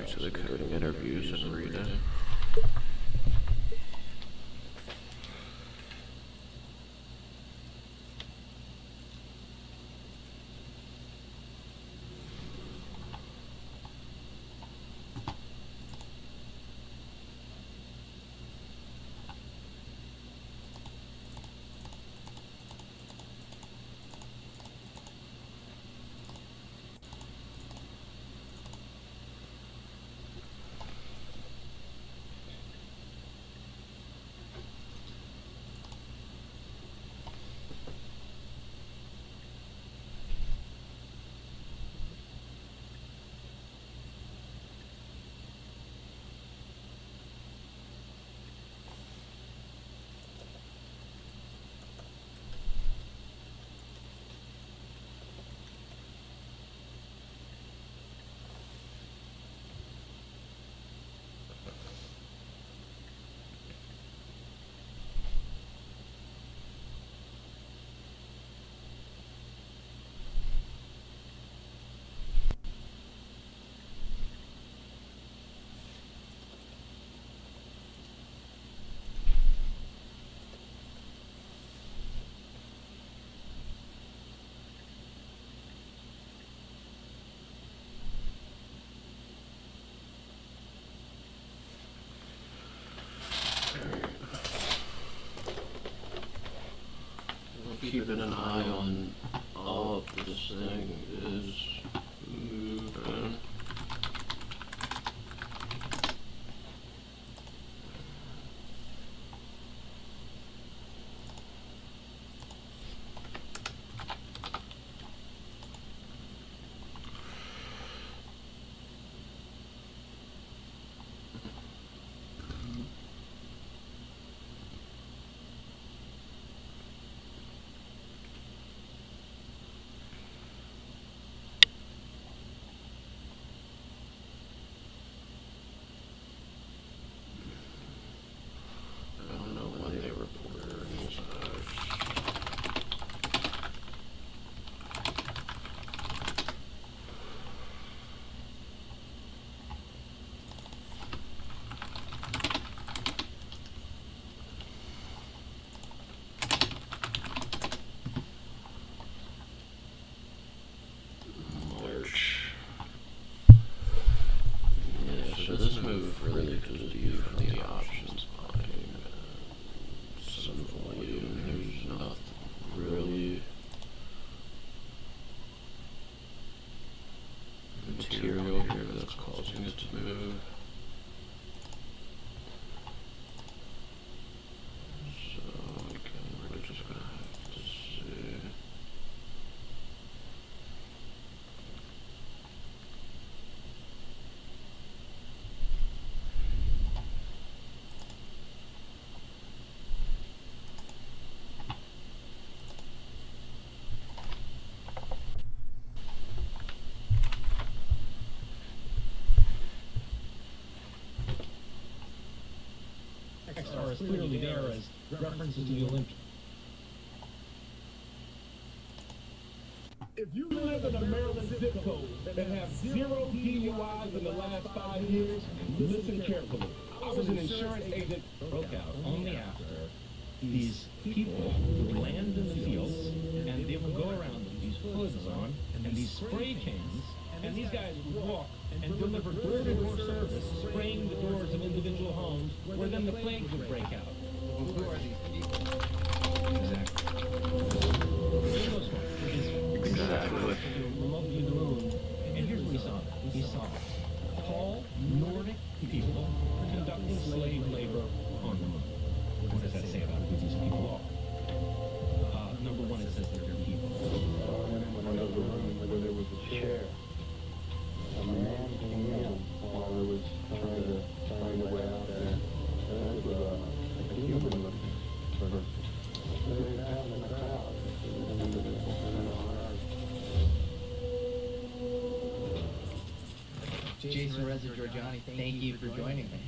back to the coding interviews and reading. Keeping an eye on all of this thing is moving. I don't know when they reported earnings. March. Yeah, so this move really goes due from the options buying. Some volume, there's nothing really material here that's causing it to move. So again, we're just gonna have to see. Are as clearly there as references to the Olympics. If you live in a Maryland zip code that has 0 DUIs in the last 5 years, listen carefully. I was an insurance agent. Broke out only after these people would land in the fields and they would go around with these hoods on and these spray cans, and these guys would walk and deliver door-to-door service, spraying the doors of individual homes, where then the plague would break out. Who are these people? Exactly. Those ones, Exactly. remotely in the moon. And here's what he saw. He saw tall Nordic people conducting slave labor on the moon. What does that say about who these people are? Number one, it says that they're people. In another room where there was a chair. A man came in while I was trying to find a way out there. And it was a human looking person. They were out in the crowd. Jason Reza Georgiani, thank you for joining me.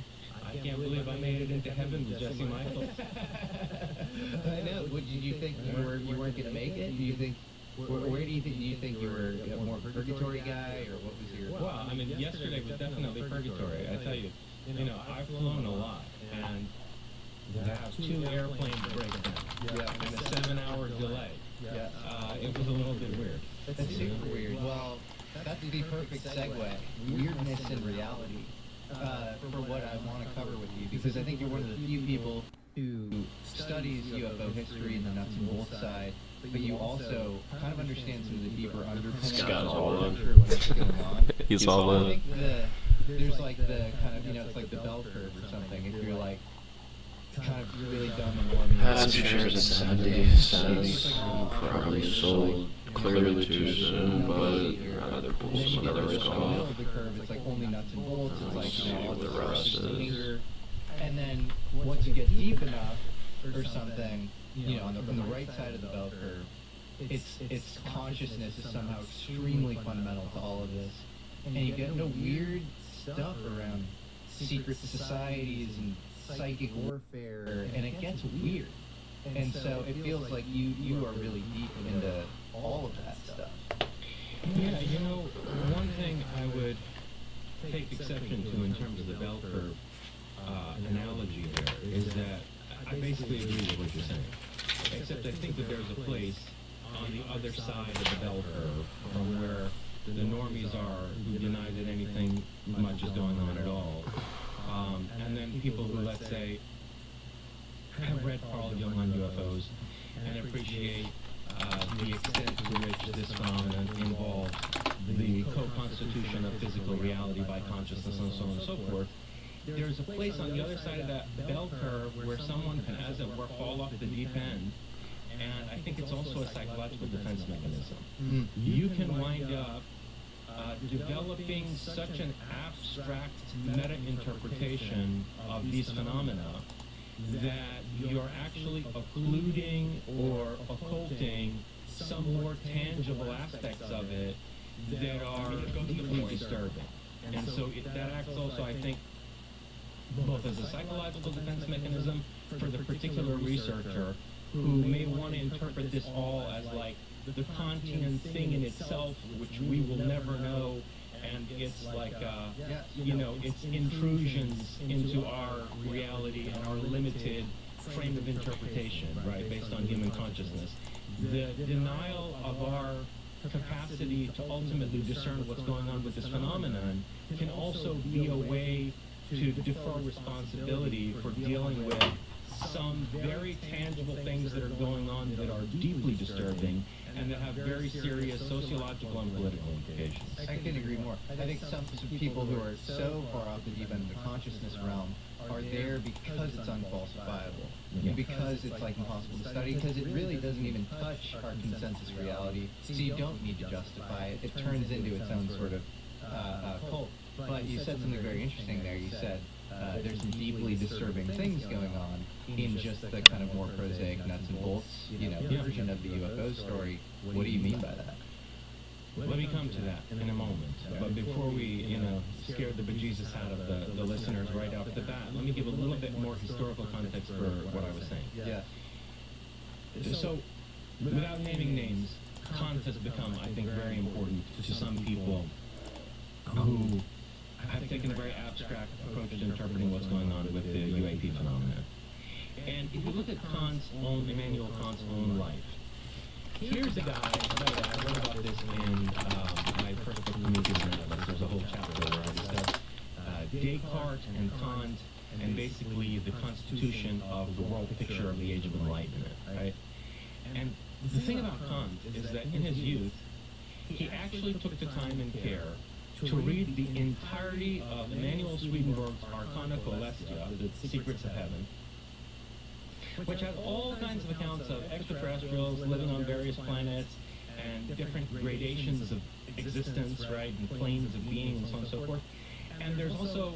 I can't believe I made it into heaven with Jesse Michaels. I know. What did you think? You weren't going to make it? Do you think Where do you think you were a more purgatory guy, or what was your? Well, I mean, yesterday was definitely purgatory. I tell you, I've flown a lot, and to have 2 airplanes break down and a 7-hour delay, it was a little bit weird. That's super weird. Well, that's the perfect segue. Weirdness in reality. For what I want to cover with you, because I think you're one of the few people who studies UFO history and the nuts and bolts side, but you also kind of understand some of the deeper underpinnings Scott's of all the in. culture, what's going on. He's So all I in. think there's like the kind of, it's like the bell curve or something. If you're like kind of really dumb and warm, Passengers at 70 cents, probably sold clearly too soon, but rather pull some other risk in the middle off. of the curve, it's like only nuts and bolts. It's like, See what the rest is. finger. And then once you get deep enough or something, on the right side of the bell curve, its consciousness is somehow extremely fundamental to all of this. And you get into weird stuff around secret societies and psychic warfare, and it gets weird. And so it feels like you are really deep into all of that stuff. Yeah, one thing I would take exception to in terms of the bell curve analogy there is that I basically agree with what you're saying. Except I think that there's a place on the other side of the bell curve from where the normies are who deny that anything much is going on at all. And then people who, let's say, have read Carl Jung on UFOs and appreciate the extent to which this phenomenon involves the co-constitution of physical reality by consciousness and so on and so forth. There's a place on the other side of that bell curve where someone can, as it were, fall off the deep end. And I think it's also a psychological defense mechanism. You can wind up developing such an abstract meta-interpretation of these phenomena that you're actually occluding or occulting some more tangible aspects of it that are deeply disturbing. And so that acts also, I think, both as a psychological defense mechanism for the particular researcher who may want to interpret this all as like the Kantian thing in itself, which we will never know, and it's like, it's intrusions into our reality and our limited frame of interpretation, right, based on human consciousness. The denial of our capacity to ultimately discern what's going on with this phenomenon can also be a way to defer responsibility for dealing with some very tangible things that are going on that are deeply disturbing and that have very serious sociological and political implications. I couldn't agree more. I think some people who are so far off the deep end of the consciousness realm are there because it's unfalsifiable, and because it's like impossible to study, because it really doesn't even touch our consensus reality, so you don't need to justify it. It turns into its own sort of cult. But you said something very interesting there. You said there's some deeply disturbing things going on in just the kind of more prosaic nuts and bolts, version of the UFO story. What do you mean by that? Let me come to that in a moment. But before we, scare the bejesus out of the listeners right off the bat, let me give a little bit more historical context for what I was saying. Yeah. So, without naming names, Kant has become, I think, very important to some people who have taken a very abstract approach to interpreting what's going on with the UAP phenomenon. And if you look at Immanuel Kant's own life, here's a guy, I wrote about this in my first book, Prometheus and Atlas. There's a whole chapter where I discuss Descartes and Kant and basically the constitution of the world picture of the Age of Enlightenment, right? And the thing about Kant is that in his youth, he actually took the time and care to read the entirety of Emanuel Swedenborg's Arcana Coelestia, the Secrets of Heaven, which has all kinds of accounts of extraterrestrials living on various planets and different gradations of existence, right, and planes of being and so on and so forth. And there's also,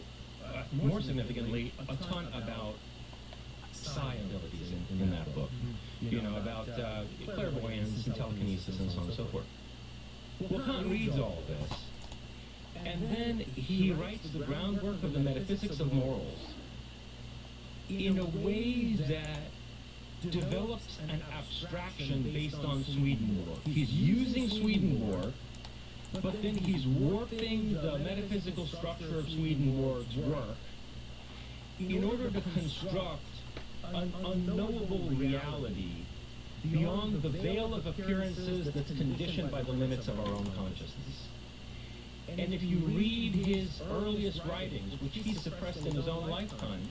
more significantly, a ton about psi abilities in that book, about clairvoyance and telekinesis and so on and so forth. Well, Kant reads all this, and then he writes the groundwork of the metaphysics of morals in a way that develops an abstraction based on Swedenborg. He's using Swedenborg, but then he's warping the metaphysical structure of Swedenborg's work in order to construct an unknowable reality beyond the veil of appearances that's conditioned by the limits of our own consciousness. And if you read his earliest writings, which he suppressed in his own lifetime,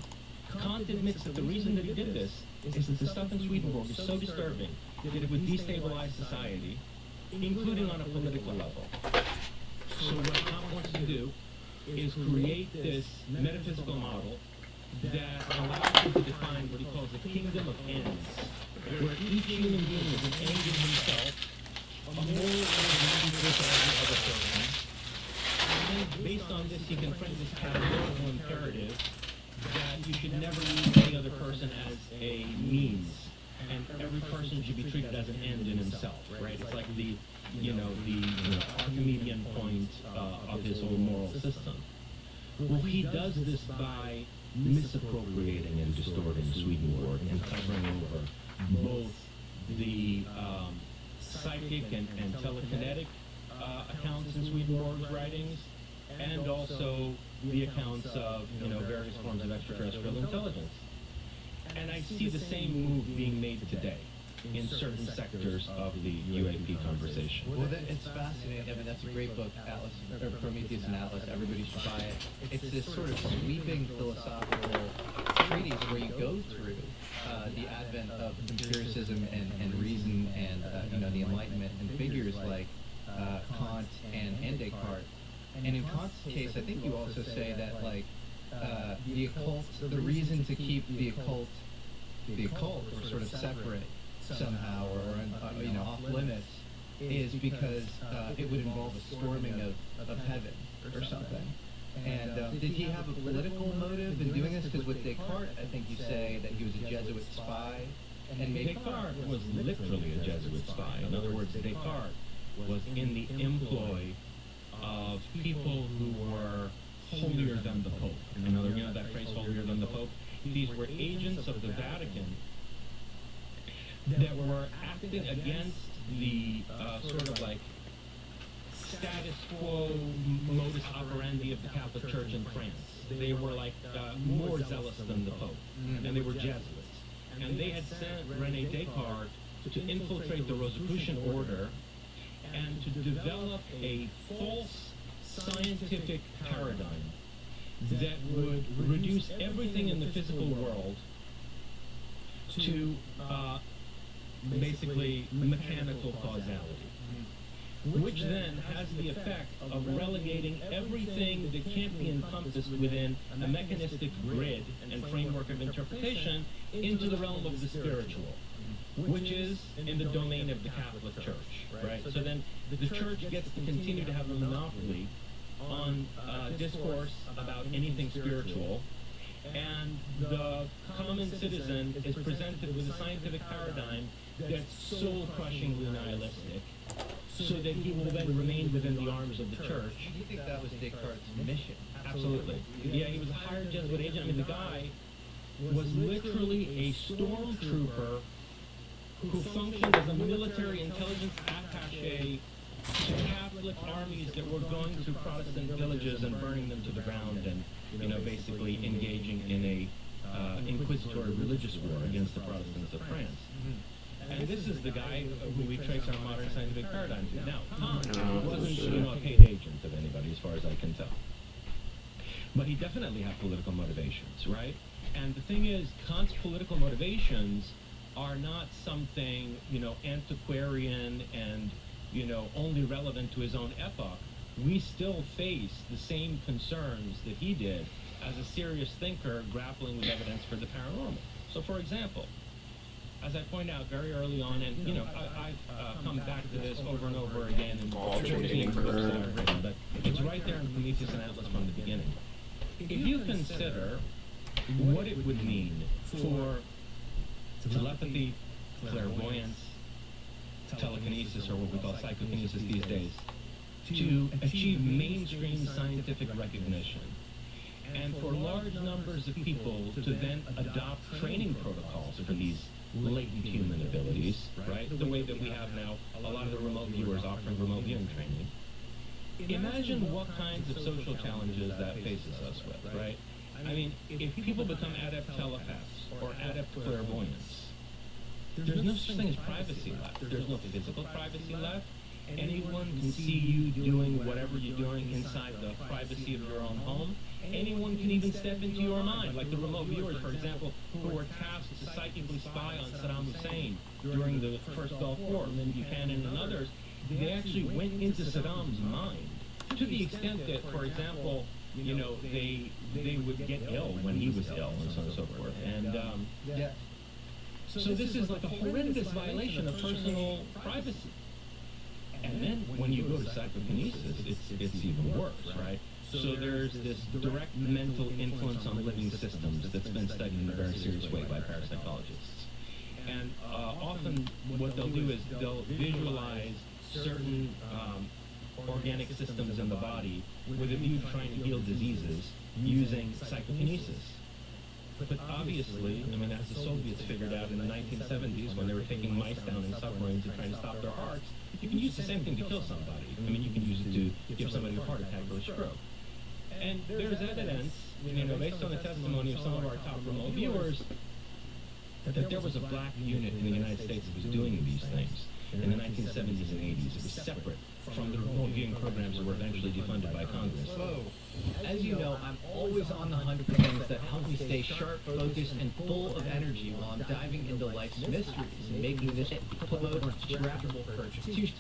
Kant admits that the reason that he did this is that the stuff in Swedenborg is so disturbing that it would destabilize society, including on a political level. So what Kant wants to do is create this metaphysical model that allows him to define what he calls a kingdom of ends, where each human being is an end in himself, a moral organization for every other person. And then, based on this, he can frame this categorical imperative that you should never use any other person as a means, and every person should be treated as an end in himself, right? It's like the Archimedean point of his whole moral system. Well, he does this by misappropriating and distorting Swedenborg and covering over both the psychic and telekinetic accounts in Swedenborg's writings, and also the accounts of various forms of extraterrestrial intelligence. And I see the same move being made today in certain sectors of the UAP conversation. Well, it's fascinating. I mean, that's a great book, Atlas, or Prometheus and Atlas. Everybody should buy it. It's this sort of sweeping philosophical treatise where you go through the advent of empiricism and reason and the Enlightenment and figures like Kant and Descartes. And in Kant's case, I think you also say that the occult, the reason to keep the occult or sort of separate somehow or off limits is because it would involve a storming of heaven or something. And did he have a political motive in doing this? Because with Descartes, I think you say that he was a Jesuit spy. And Descartes was literally a Jesuit spy. In other words, Descartes was in the employ of people who were holier than the Pope. In other words, that phrase, holier than the Pope? These were agents of the Vatican that were acting against the sort of like status quo modus operandi of the Catholic Church in France. They were like more zealous than the Pope, and they were Jesuits. And they had sent René Descartes to infiltrate the Rosicrucian order and to develop a false scientific paradigm that would reduce everything in the physical world to basically mechanical causality, which then has the effect of relegating everything that can't be encompassed within a mechanistic grid and framework of interpretation into the realm of the spiritual, which is in the domain of the Catholic Church, right? So then the Church gets to continue to have a monopoly on discourse about anything spiritual, and the common citizen is presented with a scientific paradigm that's soul-crushingly nihilistic, so that he will then remain within the arms of the Church. Do you think that was Descartes' mission? Absolutely. Yeah, he was a hired Jesuit agent. I mean, the guy was literally a stormtrooper who functioned as a military intelligence attaché to Catholic armies that were going through Protestant villages and burning them to the ground, and basically engaging in a inquisitory religious war against the Protestants of France. And this is the guy who we trace our modern scientific paradigm to. Now, Kant wasn't a paid agent of anybody, as far as I can tell. But he definitely had political motivations, right? And the thing is, Kant's political motivations are not something, antiquarian and, only relevant to his own epoch. We still face the same concerns that he did as a serious thinker grappling with evidence for the paranormal. So, for example, as I point out very early on, and I've come back to this over and over again in 14 books that I've written, but it's right there in Prometheus and Atlas from the beginning. If you consider what it would mean for telepathy, clairvoyance, telekinesis, or what we call psychokinesis these days, to achieve mainstream scientific recognition, and for large numbers of people to then adopt training protocols for these latent human abilities, right? The way that we have now a lot of the remote viewers offering remote viewing training. Imagine what kinds of social challenges that faces us with, right? I mean, if people become adept telepaths or adept clairvoyants, there's no such thing as privacy left. There's no physical privacy left. Anyone can see you doing whatever you're doing inside the privacy of your own home. Anyone can even step into your mind, like the remote viewers, for example, who were tasked to psychically spy on Saddam Hussein during the first Gulf War, and then Buchanan and others. They actually went into Saddam's mind to the extent that, for example, you know, they would get ill when he was ill and so on and so forth. And Yeah. so this is like a horrendous violation of personal privacy. And then when you go to psychokinesis, it's even worse, right? So there's this direct mental influence on living systems that's been studied in a very serious way by parapsychologists. And often what they'll do is they'll visualize certain organic systems in the body with a view to trying to heal diseases using psychokinesis. But obviously, I mean, as the Soviets figured out in the 1970s when they were taking mice down in submarines and trying to stop their hearts, you can use the same thing to kill somebody. I mean, you can use it to give somebody a heart attack or a stroke. And there's evidence, you know, based on the testimony of some of our top remote viewers, that there was a black unit in the United States that was doing these things in the 1970s and 80s. It was separate from the remote viewing programs that were eventually defunded by Congress. As you know, I'm always on the hunt for things that help me stay sharp, focused, and full of energy while I'm diving into life's mysteries and making this extractable purchase.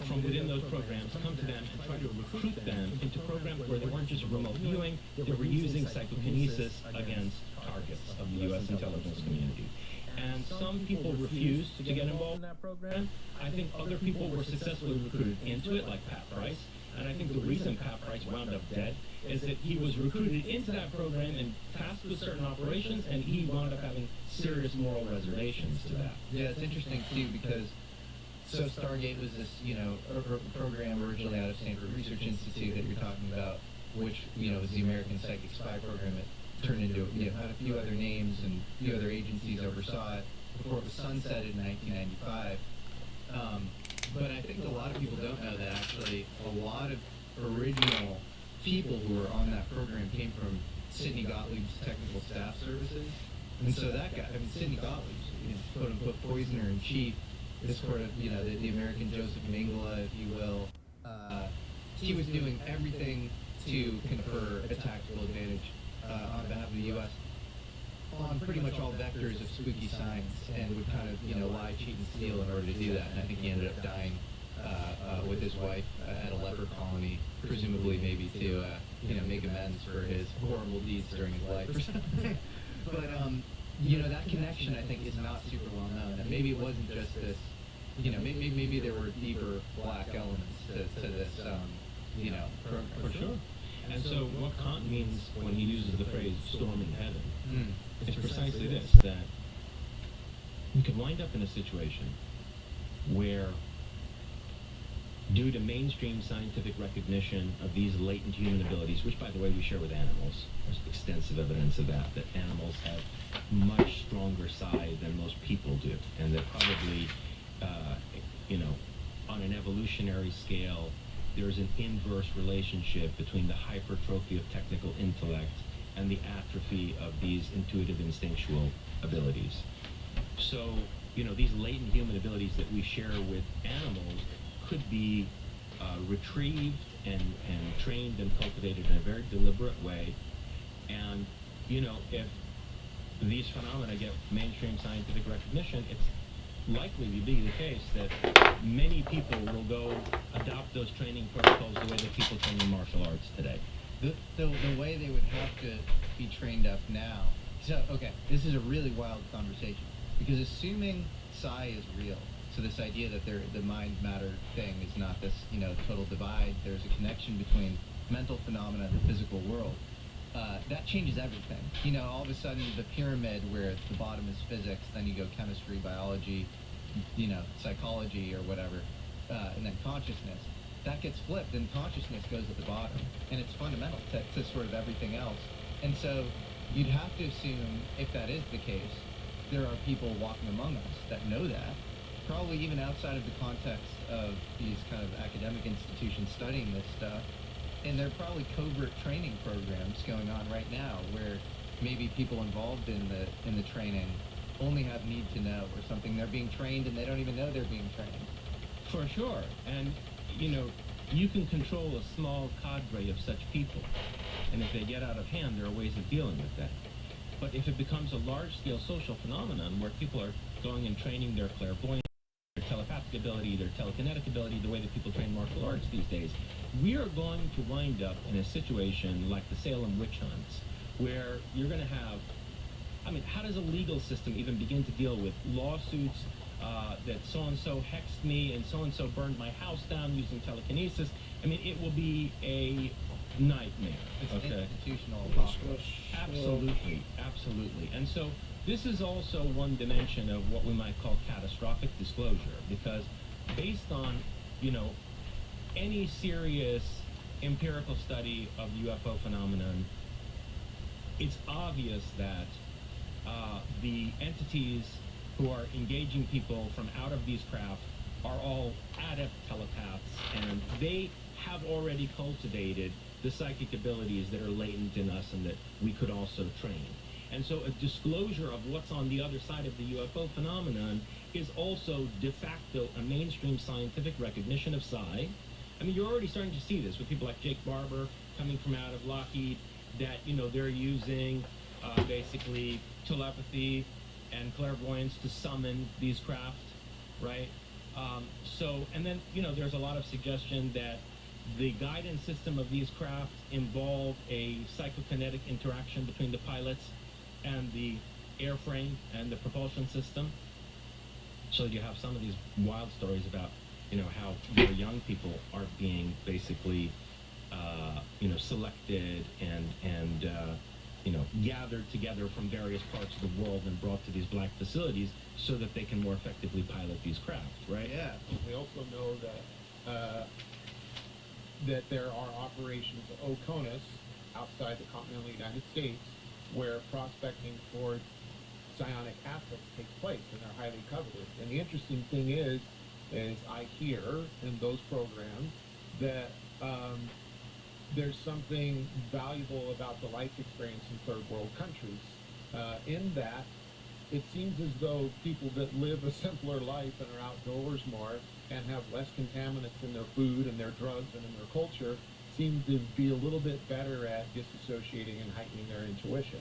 From within those programs, come to them and try to recruit them into programs where they weren't just remote viewing, they were using psychokinesis against targets of the U.S. intelligence community. And some people refused to get involved in that program. I think other people were successfully recruited into it, like Pat Price. And I think the reason Pat Price wound up dead is that he was recruited into that program and tasked with certain operations, and he wound up having serious moral reservations to that. Yeah, it's interesting too because so Stargate was this, you know, program originally out of Stanford Research Institute that you're talking about, which, you know, was the American Psychic Spy Program. It turned into, you know, had a few other names and a few other agencies oversaw it before it was sunsetted in 1995. But I think a lot of people don't know that actually a lot of original people who were on that program came from Sidney Gottlieb's Technical Staff Services. And so that guy, I mean, Sidney Gottlieb, you know, quote unquote poisoner in chief, this sort of, you know, the American Joseph Mengele, if you will, he was doing everything to confer a tactical advantage on behalf of the U.S. on pretty much all vectors of spooky science, and would kind of, you know, lie, cheat, and steal in order to do that. And I think he ended up dying with his wife at a leper colony, presumably maybe to, you know, make amends for his horrible deeds during his life or something. But, you know, that connection, I think, is not super well known. That maybe it wasn't just this, you know, maybe there were deeper black elements to this, you know, program. For sure. And so what Kant means when he uses the phrase storming heaven is precisely this, that you could wind up in a situation where, due to mainstream scientific recognition of these latent human abilities, which, by the way, we share with animals, there's extensive evidence of that animals have much stronger side than most people do, and that probably, you know, on an evolutionary scale, there's an inverse relationship between the hypertrophy of technical intellect and the atrophy of these intuitive instinctual abilities. So, you know, these latent human abilities that we share with animals could be retrieved and trained and cultivated in a very deliberate way. And, you know, if these phenomena get mainstream scientific recognition, it's likely to be the case that many people will go adopt those training protocols the way that people train in martial arts today. The way they would have to be trained up now. So, okay, this is a really wild conversation, because assuming psi is real, so this idea that the mind-matter thing is not this, you know, total divide, there's a connection between mental phenomena and the physical world, that changes everything. You know, all of a sudden the pyramid where the bottom is physics, then you go chemistry, biology, you know, psychology or whatever, and then consciousness, that gets flipped and consciousness goes at the bottom. And it's fundamental to sort of everything else. And so you'd have to assume, if that is the case, there are people walking among us that know that, probably even outside of the context of these kind of academic institutions studying this stuff. And there are probably covert training programs going on right now where maybe people involved in the training only have need to know or something. They're being trained and they don't even know they're being trained. For sure. And, you can control a small cadre of such people. And if they get out of hand, there are ways of dealing with that. But if it becomes a large-scale social phenomenon where people are going and training their clairvoyance, their telepathic ability, their telekinetic ability, the way that people train martial arts these days, we are going to wind up in a situation like the Salem witch hunts, where you're going to have, how does a legal system even begin to deal with lawsuits that so-and-so hexed me and so-and-so burned my house down using telekinesis? It will be a nightmare. It's okay? institutional apocalypse. Absolutely. And so this is also one dimension of what we might call catastrophic disclosure, because based on, any serious empirical study of UFO phenomenon, it's obvious that the entities who are engaging people from out of these craft are all adept telepaths, and they have already cultivated the psychic abilities that are latent in us and that we could also train. And so a disclosure of what's on the other side of the UFO phenomenon is also de facto a mainstream scientific recognition of psi. You're already starting to see this with people like Jake Barber coming from out of Lockheed, that, they're using basically telepathy and clairvoyance to summon these craft, right? And then, there's a lot of suggestion that the guidance system of these craft involve a psychokinetic interaction between the pilots and the airframe and the propulsion system. So you have some of these wild stories about, how very young people are being basically, selected and gathered together from various parts of the world and brought to these black facilities so that they can more effectively pilot these craft, right? Yeah. We also know that there are operations OCONUS outside the continental United States where prospecting for psionic assets takes place, and they're highly coveted. And the interesting thing is I hear in those programs that there's something valuable about the life experience in third world countries, in that it seems as though people that live a simpler life and are outdoors more and have less contaminants in their food and their drugs and in their culture seem to be a little bit better at disassociating and heightening their intuition.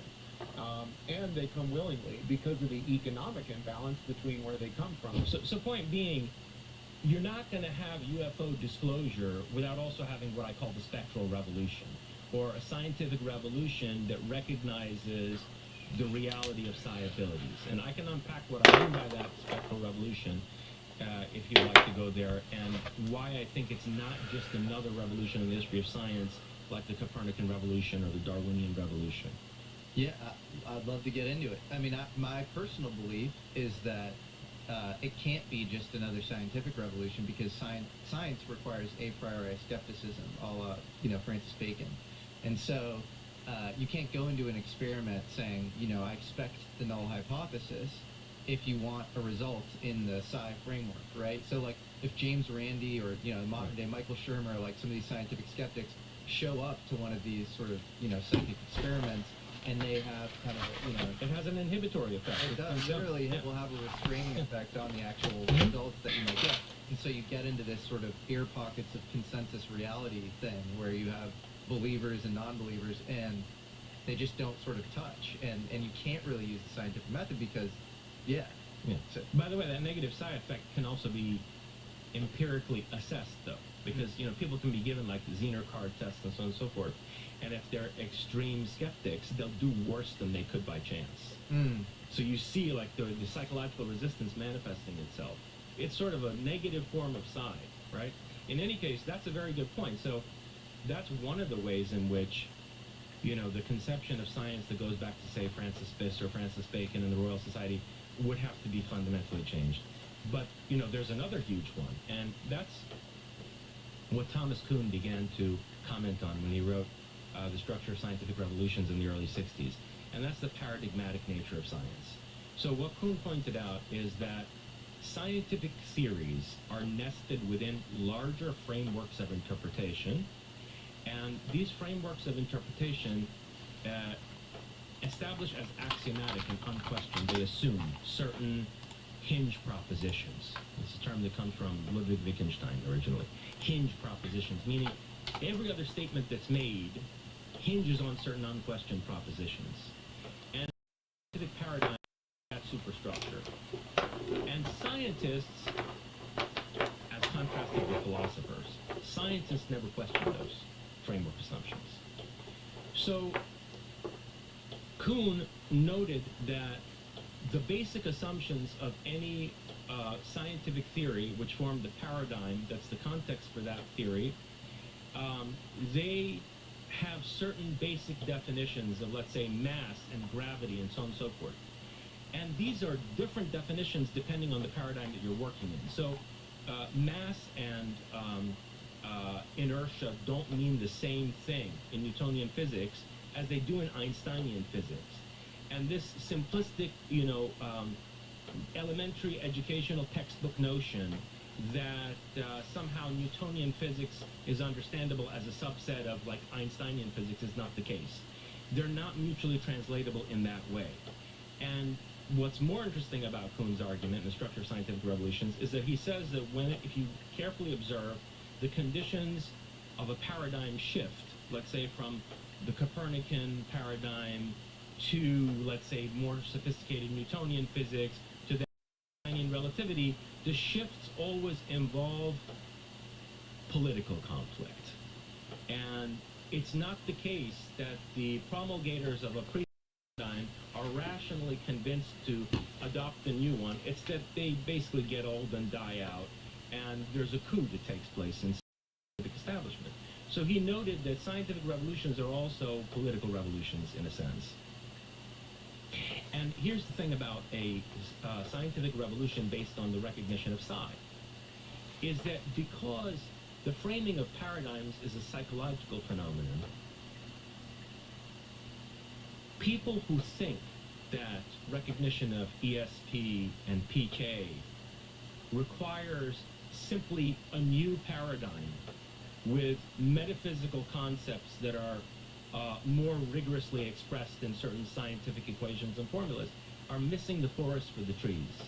And they come willingly because of the economic imbalance between where they come from. So point being, you're not going to have UFO disclosure without also having what I call the spectral revolution, or a scientific revolution that recognizes the reality of psi abilities. And I can unpack what I mean by that spectral revolution, if you'd like to go there, and why I think it's not just another revolution in the history of science like the Copernican revolution or the Darwinian revolution. Yeah, I'd love to get into it. My personal belief is that it can't be just another scientific revolution, because science requires a priori skepticism, a la, Francis Bacon. And so you can't go into an experiment saying, I expect the null hypothesis if you want a result in the psi framework, right? So, like, if James Randi or, modern day Michael Shermer, like some of these scientific skeptics, show up to one of these sort of, psychic experiments, and they have kind of, It has an inhibitory effect. it does. Literally, it will have a restraining effect on the actual results that you might get. And so you get into this sort of air pockets of consensus reality thing where you have believers and non-believers, and they just don't sort of touch. And you can't really use the scientific method because, yeah. So, by the way, that negative side effect can also be empirically assessed, though, because, people can be given, like, the Zener card test and so on and so forth. And if they're extreme skeptics, they'll do worse than they could by chance. So you see, like, the psychological resistance manifesting itself. It's sort of a negative form of psi, right? In any case, that's a very good point. So that's one of the ways in which, the conception of science that goes back to, say, Francis Fisk or Francis Bacon and the Royal Society would have to be fundamentally changed. But, there's another huge one, and that's what Thomas Kuhn began to comment on when he wrote The Structure of Scientific Revolutions in the early 60s. And that's the paradigmatic nature of science. So what Kuhn pointed out is that scientific theories are nested within larger frameworks of interpretation, and these frameworks of interpretation established as axiomatic and unquestioned, they assume certain hinge propositions. It's a term that comes from Ludwig Wittgenstein originally. Hinge propositions, meaning every other statement that's made hinges on certain unquestioned propositions. And the scientific paradigm is that superstructure. And scientists, as contrasted with philosophers, scientists never question those framework assumptions. So Kuhn noted that the basic assumptions of any scientific theory, which form the paradigm that's the context for that theory, they have certain basic definitions of, let's say, mass and gravity and so on and so forth. And these are different definitions depending on the paradigm that you're working in. So mass and inertia don't mean the same thing in Newtonian physics as they do in Einsteinian physics. And this simplistic, elementary educational textbook notion that somehow Newtonian physics is understandable as a subset of like Einsteinian physics is not the case. They're not mutually translatable in that way. And what's more interesting about Kuhn's argument in the structure of scientific revolutions is that he says that if you carefully observe the conditions of a paradigm shift, let's say from the Copernican paradigm to, let's say, more sophisticated Newtonian physics to the Einsteinian relativity, the shifts always involve political conflict. And it's not the case that the promulgators of a paradigm are rationally convinced to adopt the new one. It's that they basically get old and die out, and there's a coup that takes place in scientific establishment. So he noted that scientific revolutions are also political revolutions in a sense. And here's the thing about a scientific revolution based on the recognition of psi, is that because the framing of paradigms is a psychological phenomenon, people who think that recognition of ESP and PK requires simply a new paradigm with metaphysical concepts that are more rigorously expressed in certain scientific equations and formulas are missing the forest for the trees.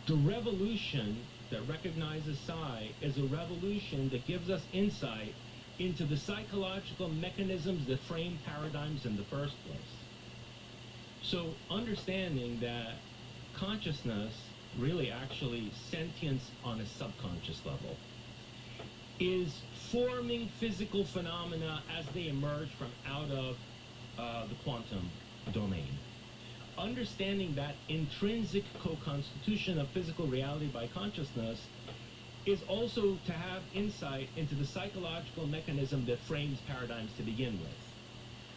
The revolution that recognizes psi is a revolution that gives us insight into the psychological mechanisms that frame paradigms in the first place. So understanding that consciousness, really actually sentience on a subconscious level, is forming physical phenomena as they emerge from out of the quantum domain. Understanding that intrinsic co-constitution of physical reality by consciousness is also to have insight into the psychological mechanism that frames paradigms to begin with.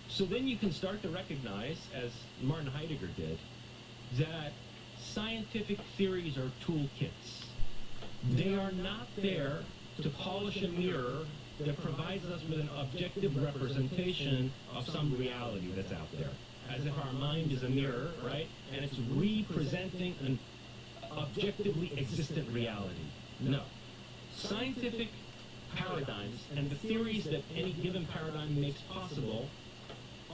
So then you can start to recognize, as Martin Heidegger did, that scientific theories are toolkits. They are not there to polish a mirror that provides us with an objective representation of some reality that's out there. As if our mind is a mirror, right? And it's representing an objectively existent reality. No. Scientific paradigms and the theories that any given paradigm makes possible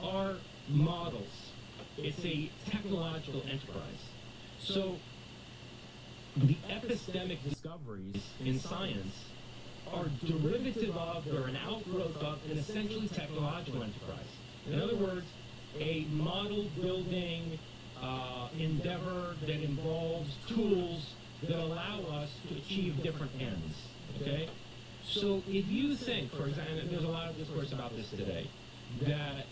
are models. It's a technological enterprise. So the epistemic discoveries in science are derivative of, or an outgrowth of, an essentially technological enterprise. In other words, a model-building endeavor that involves tools that allow us to achieve different ends, okay? So if you think, for example, there's a lot of discourse about this today, that,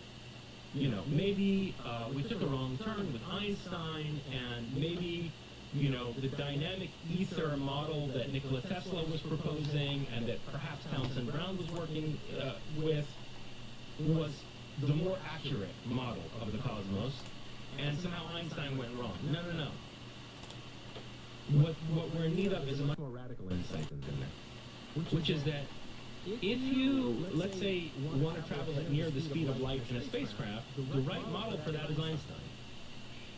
maybe we took a wrong turn with Einstein, and maybe the dynamic ether model that Nikola Tesla was proposing and that perhaps Townsend Brown was working with was the more accurate model of the cosmos, and somehow Einstein went wrong. No. What we're in need of is a much more radical insight than that, which is that if you, let's say, want to travel at near the speed of light in a spacecraft, the right model for that is Einstein.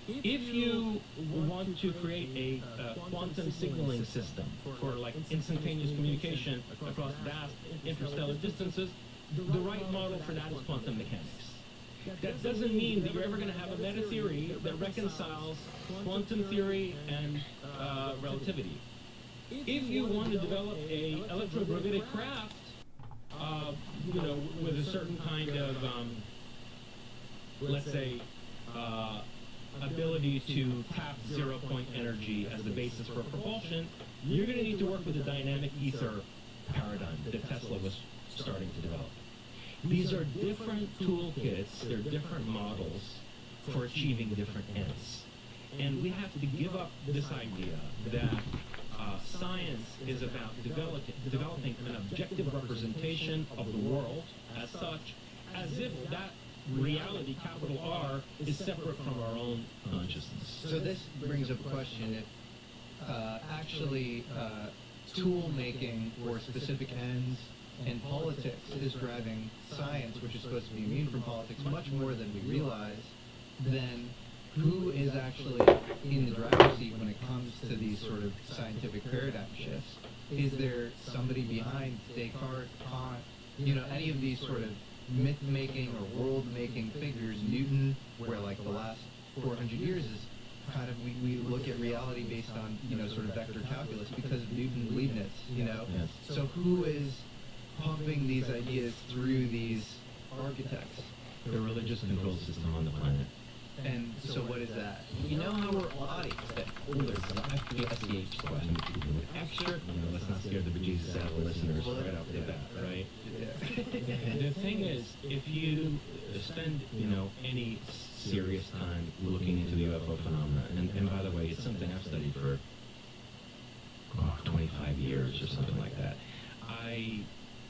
If you want to create a quantum signaling system for like instantaneous communication across vast interstellar distances, the right model for that is quantum mechanics. That doesn't mean that you're ever going to have a meta theory that reconciles quantum theory and relativity. If you want to develop a electrogravitic craft, with a certain kind of, let's say, ability to tap zero-point energy as the basis for propulsion, you're going to need to work with the dynamic ether paradigm that Tesla was starting to develop. These are different toolkits, they're different models for achieving different ends. And we have to give up this idea that science is about developing an objective representation of the world as such, as if that reality, capital R, is separate from our own consciousness. So this brings up a question: if tool making for specific ends and politics is driving science, which is supposed to be immune from politics, much more than we realize, then who is actually in the driver's seat when it comes to these sort of scientific paradigm shifts? Is there somebody behind Descartes, Kant, any of these sort of myth-making or world-making figures, Newton, where like the last 400 years is kind of, we look at reality based on, sort of vector calculus because of Newton and Leibniz, Yes. So who is pumping these ideas through these architects? The religious control system on the planet. And so what is that? You know how we're bodies that there's an SDH squad extra, let's not scare the bejesus out of the listeners right off the bat, right? The thing is, if you spend, any serious time looking into the UFO phenomena, and by the way, it's something I've studied for 25 years or something like that. I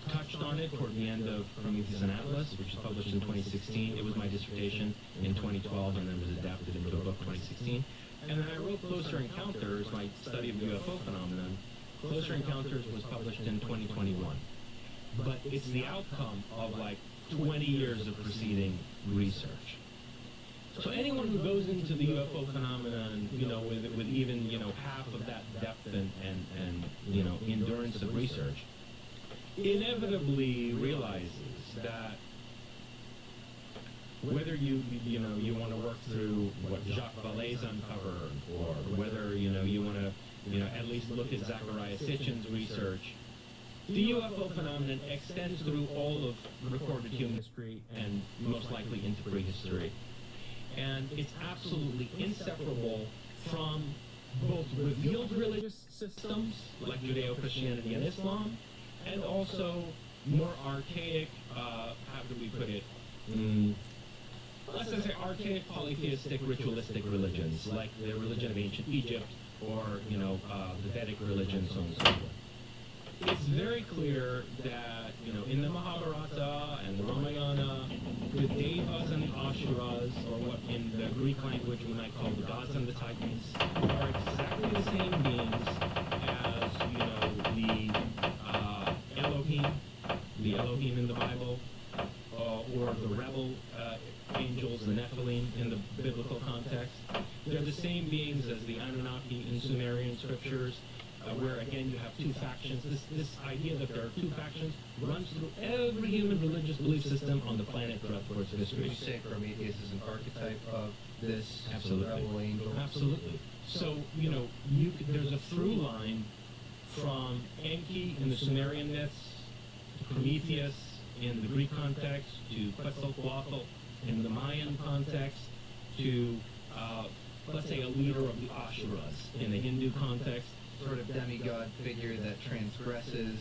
touched on it toward the end of Prometheus and Atlas, which was published in 2016. It was my dissertation in 2012 and then was adapted into a book 2016. And then I wrote Closer Encounters, my study of UFO phenomenon. Closer Encounters was published in 2021. But it's the outcome of like 20 years of preceding research. So anyone who goes into the UFO phenomenon, with even, half of that depth and endurance of research, inevitably realizes that whether you want to work through what Jacques Vallée's uncovered, or whether you want to at least look at Zecharia Sitchin's research, the UFO phenomenon extends through all of recorded human history and most likely into prehistory, and it's absolutely inseparable from both revealed religious systems like Judeo-Christianity and Islam, and also more archaic, how do we put it? Let's just say archaic polytheistic ritualistic religions, like the religion of ancient Egypt, or the Vedic religion, so on and so forth. It's very clear that in the Mahabharata and the Ramayana, the Devas and the Asuras, or what in the Greek language we might call the gods and the Titans, are exactly the same beings as the Elohim in the Bible, or the rebel angels, the Nephilim in the biblical context. They're the same beings as the Anunnaki in Sumerian scriptures, where again you have two factions. This idea that there are two factions runs through every human religious belief system on the planet throughout the course of history. Would you say Prometheus is an archetype of this Absolutely. rebel angel? Absolutely. So, there's a through line from Enki in the Sumerian myths, to Prometheus in the Greek context, to Quetzalcoatl in the Mayan context, to, let's say, a leader of the Asuras in the Hindu context. Sort of demigod figure that transgresses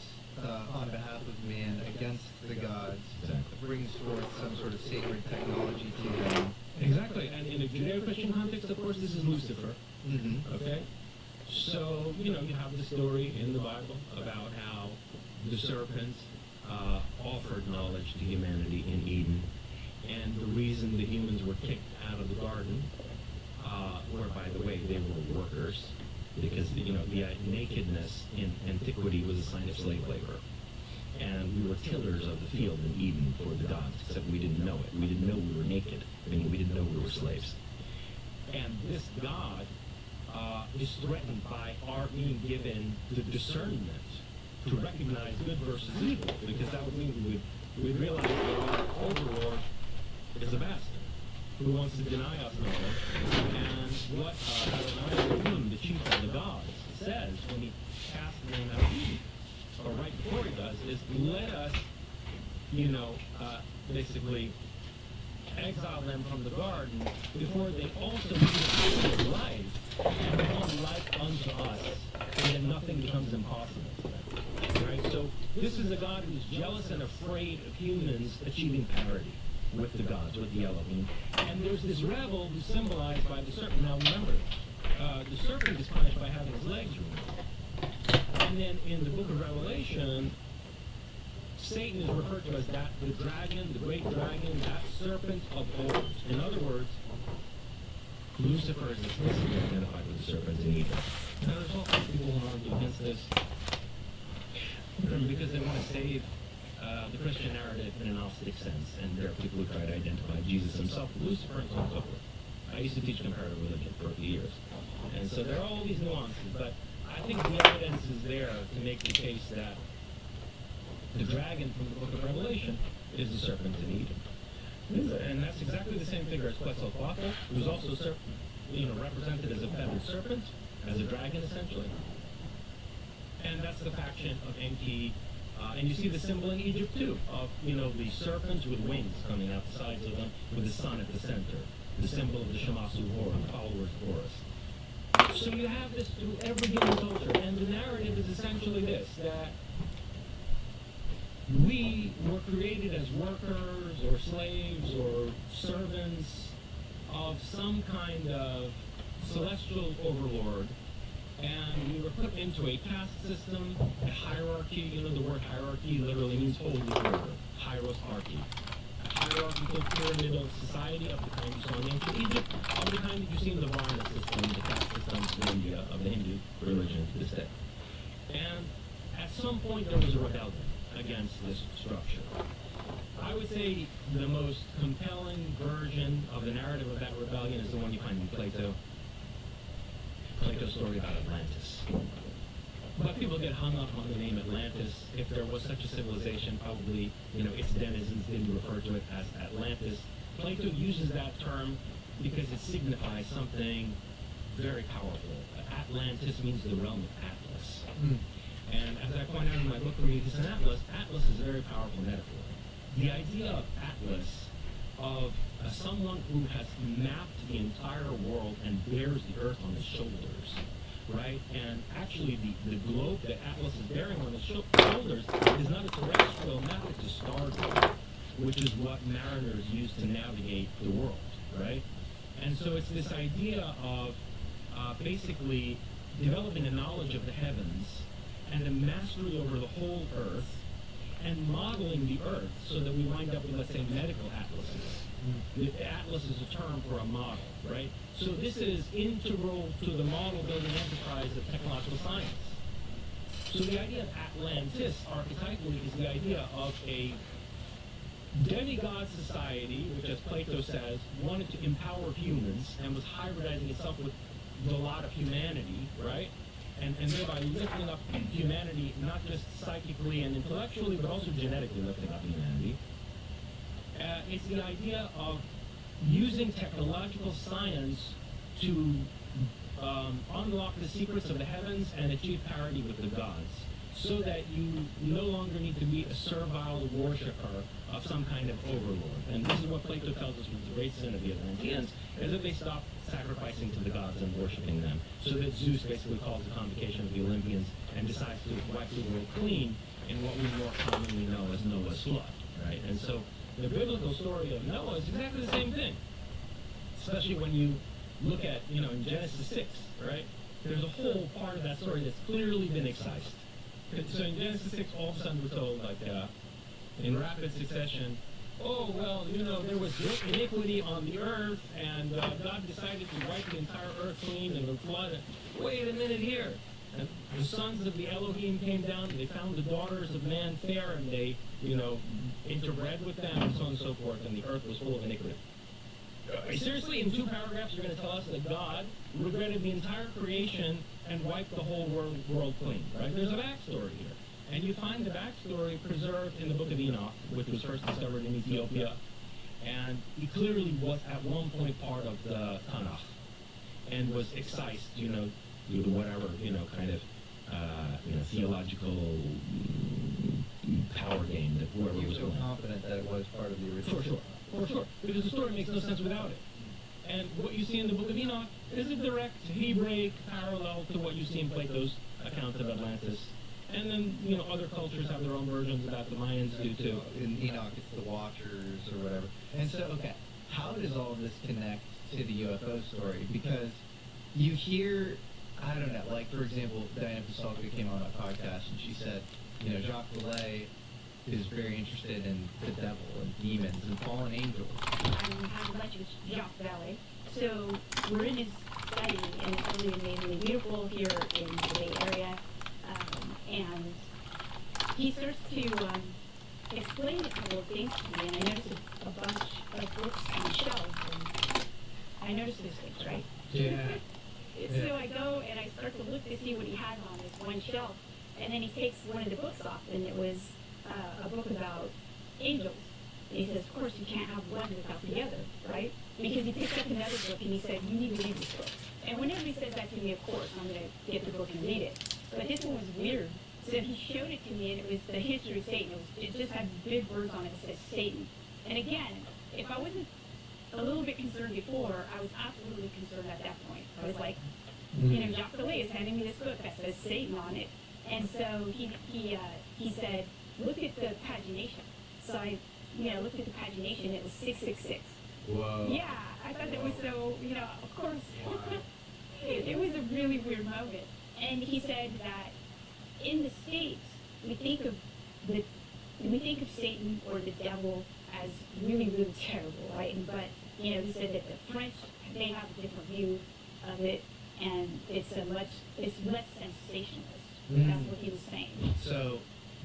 on behalf of man against the gods, Exactly. brings forth some sort of sacred technology to them. Exactly. And in a Judeo-Christian context, of course, this is Lucifer. Mm-hmm. Okay? So, you have the story in the Bible about how the serpent offered knowledge to humanity in Eden, and the reason the humans were kicked out of the garden, where, by the way, they were workers, because, the nakedness in antiquity was a sign of slave labor. And we were tillers of the field in Eden for the gods, except we didn't know it. We didn't know we were naked, meaning we didn't know we were slaves. And this God is threatened by our being given the discernment to recognize good versus evil, because that would mean we'd realize that our overlord is a bastard who wants to deny us knowledge. And what Adonai Elohim, the chief of the gods, says when he casts them out of Eden, or right before he does, is let us, basically exile them from the garden before they also lead a life and become like unto us, and then nothing becomes impossible for them. Right? So this is a God who's jealous and afraid of humans achieving parity with the gods, with the Elohim. And there's this rebel who's symbolized by the serpent. Now remember, the serpent is punished by having his legs removed. And then in the book of Revelation, Satan is referred to as that, the dragon, the great dragon, that serpent of old. In other words, Lucifer is explicitly identified with the serpent in Eden. Now there's all kinds of people who argue against this because they want to save the Christian narrative in an Gnostic sense, and there are people who try to identify Jesus himself with Lucifer and so on and so forth. I used to teach comparative religion for a few years, and so there are all these nuances, but I think the evidence is there to make the case that the dragon from the book of Revelation is the serpent in Eden. And that's exactly the same figure as Quetzalcoatl, who's also represented as a feathered serpent, as a dragon essentially. And that's the faction of Enki. And you see the symbol in Egypt too, of the serpents with wings coming out the sides of them, with the sun at the center, the symbol of the Shamasu Hor, the followers of Horus. So you have this through every human culture, and the narrative is essentially this, that we were created as workers or slaves or servants of some kind of celestial overlord, and we were put into a caste system, a hierarchy. The word hierarchy literally means holy order, hierarchy. A hierarchical pyramidal society of the kind you saw in ancient Egypt, of the kind that you see in the Varna system, the caste systems in India of the Hindu religion to this day. And at some point there was a rebellion against this structure. I would say the most compelling version of the narrative of that rebellion is the one you find in Plato's story about Atlantis. But people get hung up on the name Atlantis. If there was such a civilization, probably, its denizens didn't refer to it as Atlantis. Plato uses that term because it signifies something very powerful. Atlantis means the realm of Atlas. And as I point out in my book, Prometheus and Atlas, Atlas is a very powerful metaphor. The idea of Atlas, of someone who has mapped the entire world and bears the earth on his shoulders, right? And actually the globe that Atlas is bearing on his shoulders is not a terrestrial map, it's a star globe, which is what mariners use to navigate the world, right? And so it's this idea of basically developing a knowledge of the heavens and a mastery over the whole earth, and modeling the earth so that we wind up with, let's say, medical atlases. The atlas is a term for a model, right? So this is integral to the model building enterprise of technological science. So the idea of Atlantis, archetypally, is the idea of a demigod society, which, as Plato says, wanted to empower humans and was hybridizing itself with the lot of humanity, right? And thereby lifting up humanity, not just psychically and intellectually, but also genetically lifting up humanity. It's the idea of using technological science to unlock the secrets of the heavens and achieve parity with the gods, so that you no longer need to be a servile worshiper of some kind of overlord. And this is what Plato tells us was the great sin of the Atlanteans, is that they stopped sacrificing to the gods and worshiping them. So that Zeus basically calls the convocation of the Olympians and decides to wipe the world clean in what we more commonly know as Noah's flood, right? And so the biblical story of Noah is exactly the same thing, especially when you look at, in Genesis 6, right? There's a whole part of that story that's clearly been excised. So in Genesis 6, all of a sudden we're told, in rapid succession, oh, well, there was great iniquity on the earth, and God decided to wipe the entire earth clean and the flood. Wait a minute here. And the sons of the Elohim came down, and they found the daughters of man fair, and they, interbred with them, and so on and so forth, and the earth was full of iniquity. Seriously, in 2 paragraphs, you're going to tell us that God regretted the entire creation and wiped the whole world clean, right? There's a backstory here. And you find the backstory preserved in the Book of Enoch, which was first discovered in Ethiopia. And he clearly was at one point part of the Tanakh and was excised, due to whatever, kind of, theological power game that whoever You're was so playing. confident that it was part of the original. For sure. Because the story makes no sense without it. And what you see in the Book of Enoch is a direct Hebraic parallel to what you see in Plato's account of Atlantis. And then, other cultures have their own versions about the Mayans do too. In Enoch, it's the Watchers or whatever. And so, okay, how does all this connect to the UFO story? Because you hear, I don't know, like, for example, Diana Pasulka came on a podcast and she said, Jacques Vallée is very interested in the devil and demons and fallen angels. I'm lunch with Jacques Vallée. So we're in his study, and it's really amazingly beautiful here in the Bay Area. And he starts to explain a couple of things to me, and I noticed a bunch of books on the shelves, and I noticed those things, right? Yeah. So I go and I start to look to see what he has on this one shelf, and then he takes one of the books off, and it was a book about angels. And he says, of course, you can't have one without the other, right? Because he picked up another book and he said, you need to read this book. And whenever he says that to me, of course, I'm going to get the book and read it. But this one was weird. So he showed it to me, and it was the history of Satan. It just had big words on it that says Satan. And again, if I wasn't a little bit concerned before, I was absolutely concerned at that point. I was like, Jacques Vallée is handing me this book that says Satan on it. And so he said, look at the pagination. So I looked at the pagination. It was 666. Whoa. Yeah, I thought that was so, of course. It was a really weird moment. And he said that in the States, we think of Satan or the devil as really, really terrible, right? But he said that the French, they have a different view of it, and it's less sensationalist. That's what he was saying. So,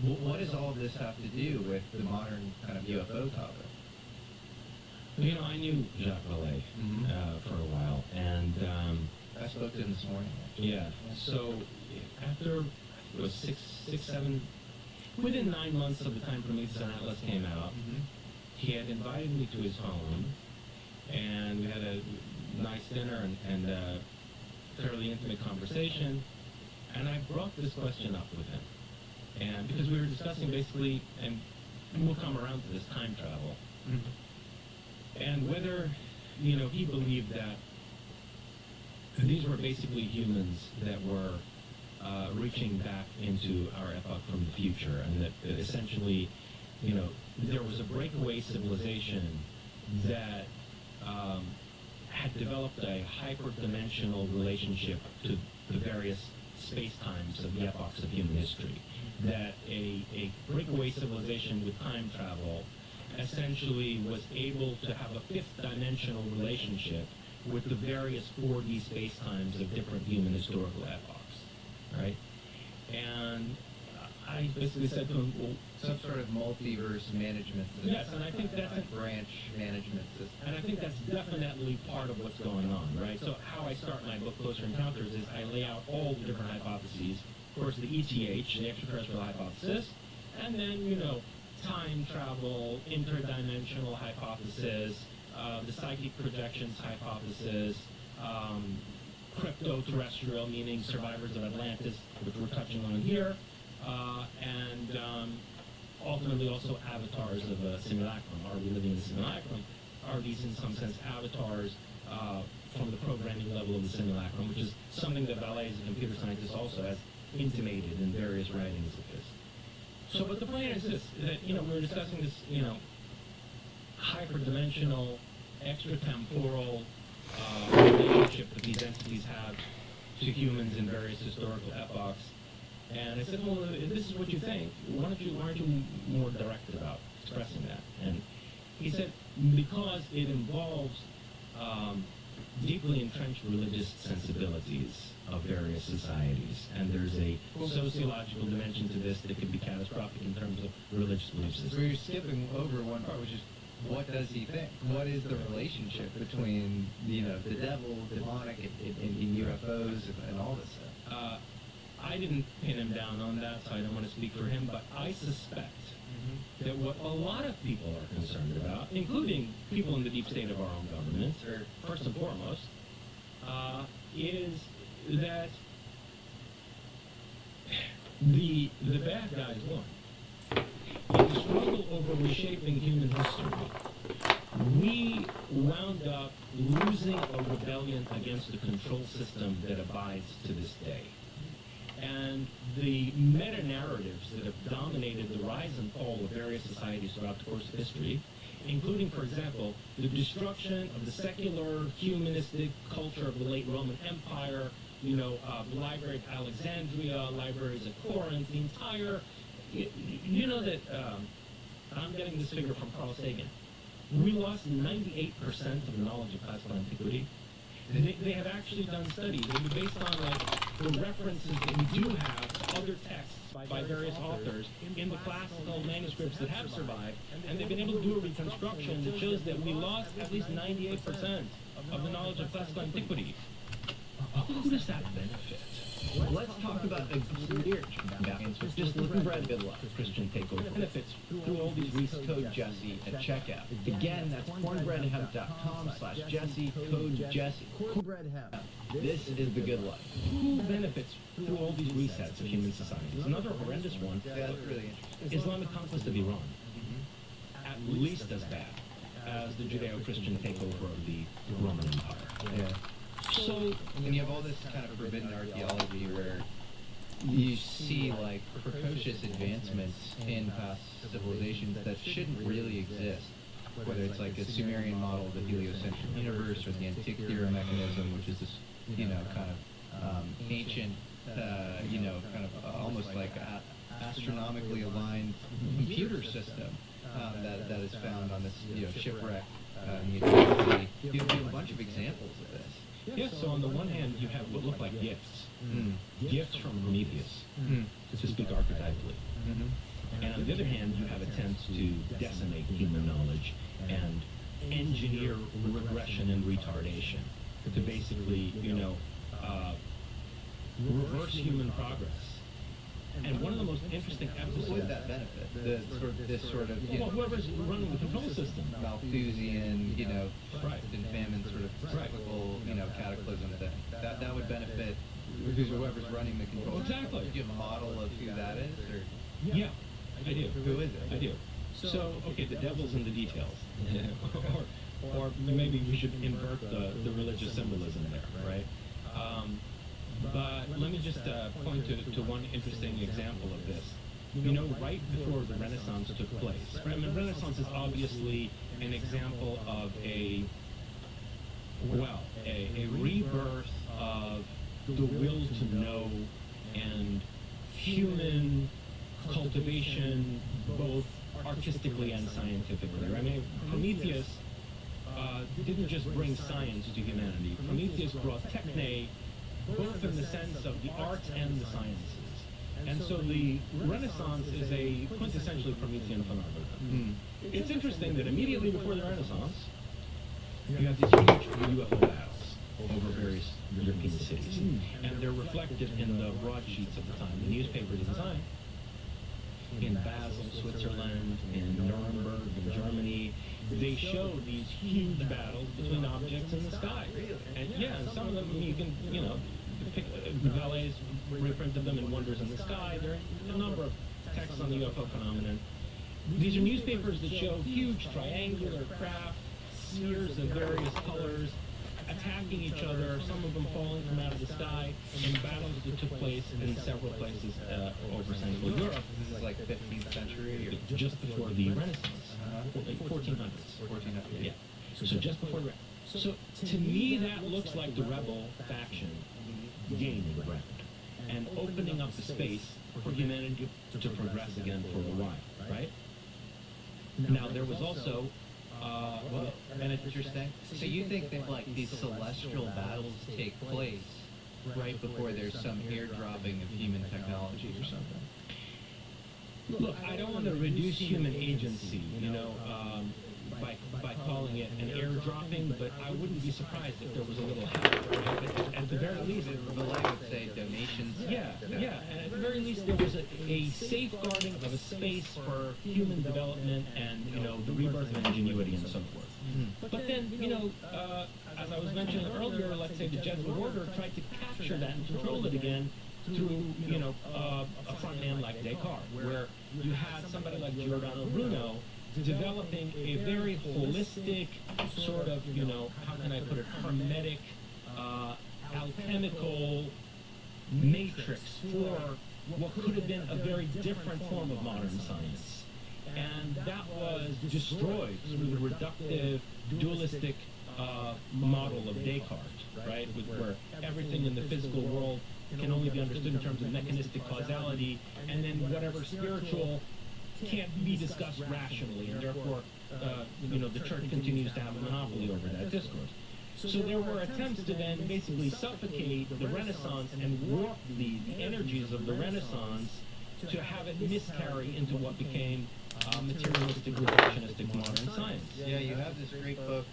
what does all this have to do with the modern kind of UFO topic? I knew Jacques Vallée for a while, and I spoke to him this morning. yeah. So after it was 7, within 9 months of the time Prometheus and Atlas came out, he had invited me to his home, and we had a nice dinner and a fairly intimate conversation, and I brought this question up with him, and because we were discussing basically, and we'll come around to this time travel, and whether he believed that these were basically humans that were reaching back into our epoch from the future, and that essentially, there was a breakaway civilization that had developed a hyper-dimensional relationship to the various space-times of the epochs of human history. That a breakaway civilization with time travel essentially was able to have a fifth-dimensional relationship with the various 4D space-times of different human historical epochs, right? And I basically said to him, well, Some sort of multiverse management system. yes, and I think that's a branch management system. and I think that's definitely part of what's going on, right? So how I start my book, Closer Encounters, is I lay out all the different hypotheses. Of course, the ETH, the extraterrestrial hypothesis, and then, time travel, interdimensional hypothesis, the psychic projections hypothesis, crypto-terrestrial, meaning survivors of Atlantis, which we're touching on here, and ultimately also avatars of a simulacrum. Are we living in a simulacrum? Are these in some sense avatars from the programming level of the simulacrum, which is something that Vallée, as a computer scientist, also has intimated in various writings of his. So, but the point is this, that, we're discussing this, hyperdimensional, extratemporal relationship that these entities have to humans in various historical epochs. And I said, well, if this is what you think, why aren't you more direct about expressing that? And he said, because it involves deeply entrenched religious sensibilities of various societies, and there's a sociological dimension to this that could be catastrophic in terms of religious belief So systems. you're skipping over one part, which is what does he think? What is the relationship between, you know, the devil, demonic, and UFOs and all this stuff? I didn't pin him down on that, so I don't want to speak for him, but I suspect that what a lot of people are concerned about, including people in the deep state of our own government, or first and foremost, is that the bad guys won. In the struggle over reshaping human history, we wound up losing a rebellion against the control system that abides to this day. And the meta-narratives that have dominated the rise and fall of various societies throughout the course of history, including, for example, the destruction of the secular, humanistic culture of the late Roman Empire, you know, the Library of Alexandria, libraries at Corinth, the entire... You know that, I'm getting this figure from Carl Sagan, we lost 98% of the knowledge of classical antiquity. They have actually done studies, and based on like the references that we do have, other texts by various authors in the classical manuscripts that have survived, and they've been able to do a reconstruction that shows that we lost at least 98% of the knowledge of classical antiquity. Who does that benefit? Let's talk about a clear balance with just looking bread good luck. Christian takeover. Benefits through all these weeks, code Jesse at checkout. Again, that's cornbreadhemp.com/Jesse, code Jesse. Cornbreadhemp. This is the good life. Who benefits through all these resets of human societies? Another horrendous one, Yeah, that's really interesting. Islamic conquest of Iran. At least as bad as the Judeo-Christian takeover of the Roman Empire. Yeah. So, And you have all this kind of forbidden archaeology where you see like precocious advancements in past civilizations that shouldn't really exist. Whether it's like a Sumerian model of the heliocentric universe or the Antikythera mechanism, which is this, you know, kind of ancient, you know, kind of almost like astronomically aligned computer system that is found on this, you know, shipwreck in the Aegean Sea. You have a bunch of examples of this. yes, so on the one hand, you have what look like gifts. Gifts from Prometheus, to speak archetypally. And on the other hand, you have attempts to decimate human knowledge and engineer regression and retardation to basically, you know, reverse human progress. And one of the most interesting Who episodes... would that benefit? This sort of, you Well, know, whoever's running the control system. Malthusian, you know, Right. and famine sort of Right. cyclical, you know, cataclysm thing. That would benefit whoever's running the control. Exactly. Do you have a model of who that is, or Yeah, I do. who is it? I do. So, okay, the devil's in the details. or maybe we should invert the religious symbolism there, right? But let me just point to one interesting example of this. You know, right before the Renaissance took place, I mean, Renaissance is obviously an example of a rebirth of the will to know and human cultivation, both artistically and scientifically. I mean, Prometheus didn't just bring science to humanity. Prometheus brought techne, both in the sense of the arts and the sciences. And so the Renaissance is a quintessentially Promethean phenomenon. It's interesting that immediately before the Renaissance, you have these huge UFO battles over various European cities. And they're reflected in the broadsheets of the time, the newspapers of the time. In Basel, Switzerland, in Nuremberg, in Germany, they show these huge battles between objects in the sky. And yeah, and some of them you can, you know, Vallet's reprinted them in Wonders in the Sky. There are a number of texts on the UFO phenomenon. These are newspapers that show huge triangular craft, spheres of various colors, attacking each other, some of them falling from out of the sky, in battles that took place in several places over Central Europe. This is like 15th century or Just before the Renaissance, 1400s. 1400? Yeah. So just before the So to me, that looks like the rebel faction gaining ground and opening up the space for humanity to progress again for a while, right? Now, there was also... and it's interesting. So you think that like these celestial battles take place right before there's some airdropping of human technology or something? Look, I don't want to reduce human agency, you know, by calling it an airdropping, but I wouldn't be surprised if there was a little help. Right? But at the very least, Belay would say donations. yeah, and at the very least there was a safeguarding of a space for human development and, you know, the rebirth of ingenuity and so forth. But then, you know, as I was mentioning earlier, let's say the Jesuit order tried to capture that and control it again through, you know, a front man like Descartes, where you had somebody like Giordano Bruno developing a very holistic sort of, you know, how can I put it, hermetic, alchemical matrix for what could have been a very different form of modern science. And that was destroyed through the reductive, dualistic model of Descartes, right? Where everything in the physical world can only be understood in terms of mechanistic causality, and then whatever spiritual can't be discussed rationally, and therefore, you know, the church continues to have a monopoly over that discourse. So there were attempts to then basically suffocate the Renaissance and warp the energies of the Renaissance to have it miscarry into what became materialistic, reductionistic modern science. Yeah, you have this great book,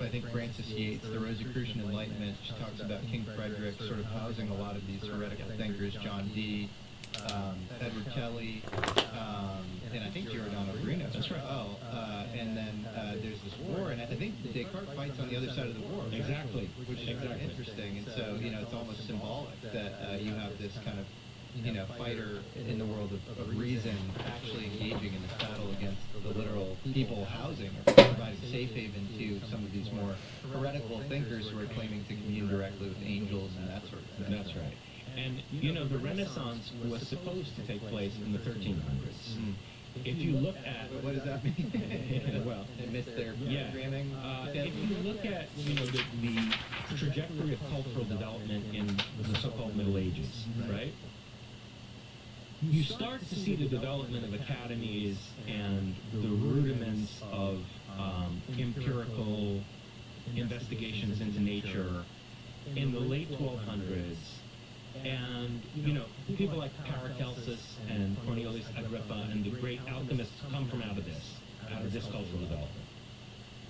I think Francis Yates, The Rosicrucian Enlightenment. She talks about King Frederick sort of housing a lot of these heretical thinkers, John Dee, Edward Kelly, and I think Giordano Bruno. That's right. Oh, and then there's this war, and I think Descartes fights on the other side of the war. Exactly. Which is very interesting, and so, you know, it's almost symbolic that you have this kind of, you know, fighter in the world of reason actually engaging in this battle against the literal people housing or providing safe haven to some of these more heretical thinkers who are claiming to commune directly with angels and that sort of thing. That's right. And, you know, the Renaissance was supposed to take place in the 1300s. If you look at... What does that mean? Well, they missed their yeah. programming? If you look at, you know, the trajectory of cultural development in the so-called Middle Ages, right? You start to see the development of academies and the rudiments of empirical investigations into nature in the late 1200s. And, you know, people like Paracelsus and Cornelius Agrippa and the great alchemists come from out of this cultural development.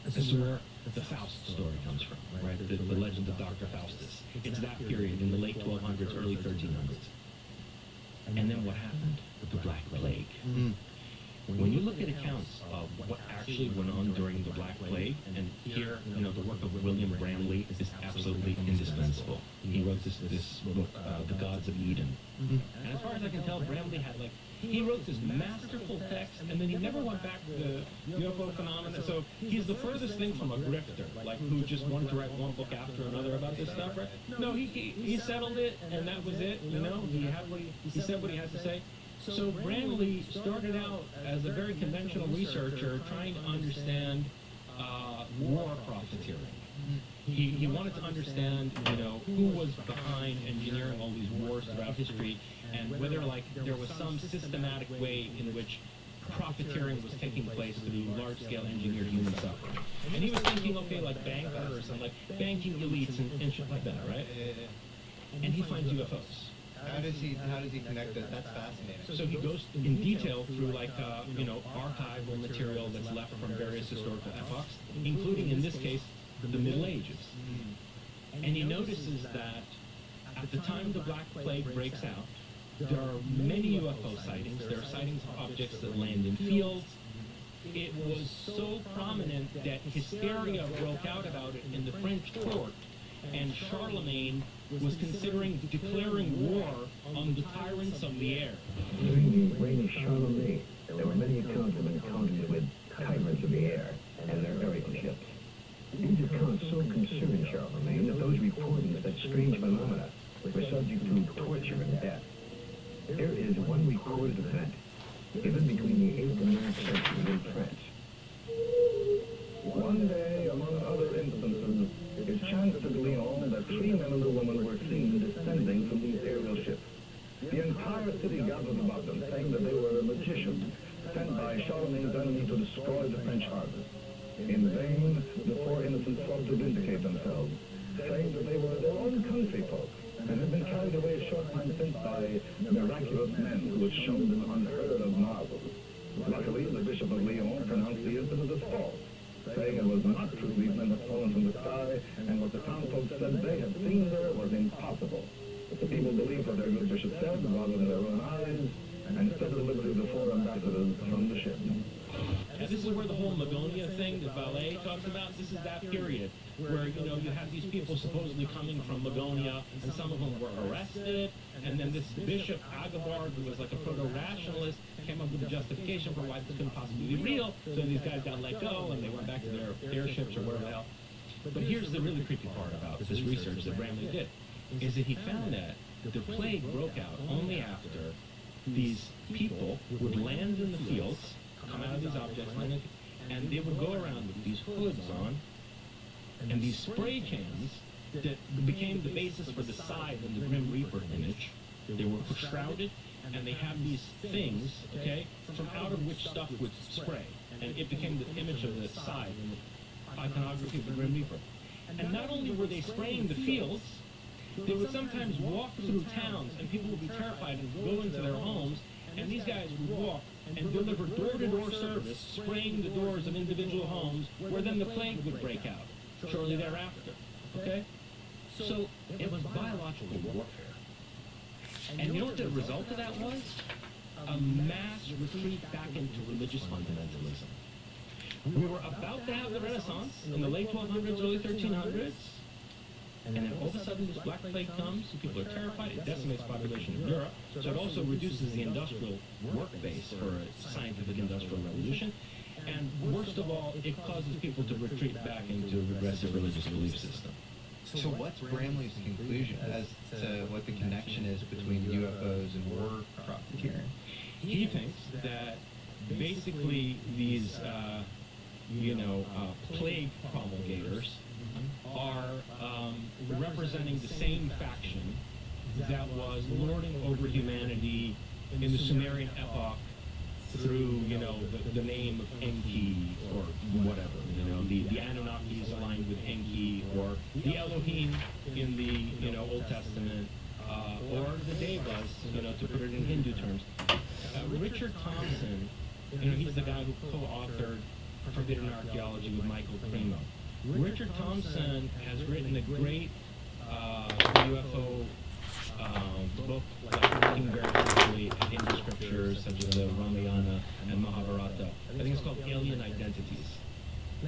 This is where the Faust story comes from, right? The legend of Dr. Faustus. It's that period in the late 1200s, early 1300s. And then what happened? The Black Plague. When you look at accounts of what actually went on during the Black Plague, and here, you know, the work of William Bramley is absolutely indispensable. He wrote this book, The Gods of Eden. And as far as I can tell, Bramley had he wrote this masterful text, and then he never went back to the UFO phenomena. So he's the furthest thing from a grifter, who just wanted to write one book after another about this stuff, right? No, he settled it, and that was it. You know, he said what he had to say. So Bramley started out as a very conventional researcher trying to understand war profiteering. He wanted to understand, you know, who was behind engineering all these wars throughout history, and whether, there was some systematic way in which profiteering was taking place through large-scale engineered human suffering. And he was thinking, okay, like bankers and banking elites and shit like that, right? And he finds UFOs. How does he connect that? That's fascinating. So he goes in detail through archival material that's left from various historical epochs, including in this case the Middle Ages. And he notices that at the time the Black Plague breaks out, there are many UFO sightings. There are sightings of objects that land in fields. It was so prominent that hysteria broke out about it in the French court, and Charlemagne was considering declaring war on the tyrants of the air. During the reign of Charlemagne, there were many accounts of encounters with tyrants of the air and their aerial ships. These accounts so concerned Charlemagne that those reporting such strange phenomena were subject to torture and death. There is one recorded event given between the 8th and 9th centuries in France. One day, among other instances, it chanced at Lyon that 3 men and a woman were seen descending from these aerial ships. The entire city gathered about them, saying that they were magicians sent by Charlemagne's enemy to destroy the French harbor. In vain, the 4 innocents sought to vindicate themselves, saying that they were their own country folk and had been carried away a short time since by miraculous men who had shown them unheard of marvels. Luckily, the Bishop of Lyon pronounced the incident as false, saying it was not true these men had fallen from the sky, and what the town folks said they had seen there was impossible. But the people believed what their good bishop said rather than their own eyes, and set at liberty the 4 ambassadors from the ship. And this is where the whole Magonia thing that Ballet talks about, this is that period where, you have these people supposedly coming from Magonia, and some of them were arrested, and then this Bishop Agabard, who was like a proto-rationalist, came up with a justification for why this couldn't possibly be real, so these guys got let go, and they went back to their airships or whatever the hell. But here's the really creepy part about this research that Bramley did, is that he found that the plague broke out only after these people would land in the fields, come out of these objects, and they would go around with these hoods on, and these spray cans that became the basis for the scythe and the Grim Reaper image. They were shrouded, and they have these things, okay, from out of which stuff would spray, and it became the image of the scythe and the iconography of the Grim Reaper. And not only were they spraying the fields, they would sometimes walk through towns, and people would be terrified and go into their homes, and these guys would walk and deliver door-to-door service, spraying the doors of individual homes, where then the plague would break out shortly thereafter. Okay? So it was biological warfare. And you know what the result of that was? A mass retreat back into religious fundamentalism. We were about to have the Renaissance in the late 1200s, early 1300s, and then all of a sudden this Black Plague comes, people are terrified, it decimates population in Europe, so it also reduces the industrial work base for a scientific industrial revolution, and worst of all, it causes people to retreat back into a regressive religious belief system. So what's Bramley's conclusion as to what the connection is between UFOs and war profiteering? He thinks that basically these, plague promulgators are representing the same faction that was lording over humanity in the Sumerian epoch through, the name of Enki or whatever, the Anunnaki is aligned with Enki, or the Elohim in the, Old Testament, or the Devas, to put it in Hindu terms. Richard Thompson, he's the guy who co-authored Forbidden Archaeology with Michael Cremo. Richard Thompson has written a great UFO book, looking very closely at Hindu scriptures such as the Ramayana and Mahabharata. I think it's called Alien Identities.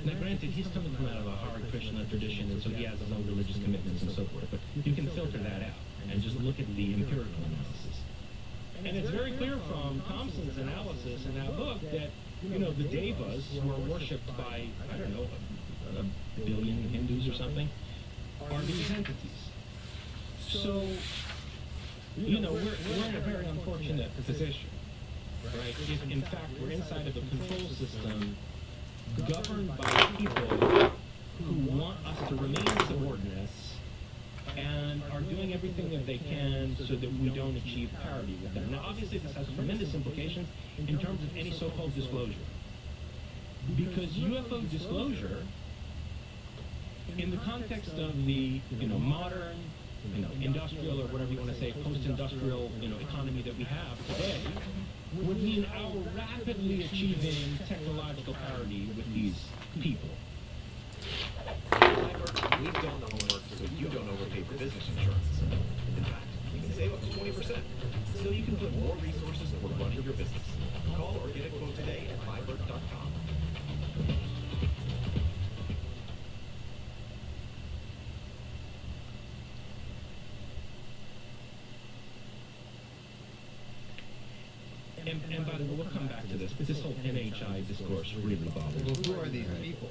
Now granted, he's coming from out of a Hare Krishna tradition, and so he has his own religious commitments and so forth, but you can filter that out and just look at the empirical analysis. And it's very clear from Thompson's analysis in that book that, the Devas were worshipped by, I don't know, a billion Hindus or something, are these entities. So, we're in a very unfortunate position, right? If in fact we're inside of a control system governed by people who want us to remain subordinates and are doing everything that they can so that we don't achieve parity with them. Now, obviously, this has tremendous implications in terms of any so-called disclosure. Because UFO disclosure, in the context of the, modern, industrial or whatever you want to say, post-industrial, economy that we have today, would mean our rapidly achieving technological parity with these people. We've done the homework so you don't overpay for business insurance. In fact, you can save up to 20%. So you can put more resources toward running your business. Call or get a quote today at Firebird.com. And by the way, we'll come back to this, but this whole NHI discourse really bothers me. Well, who are these people?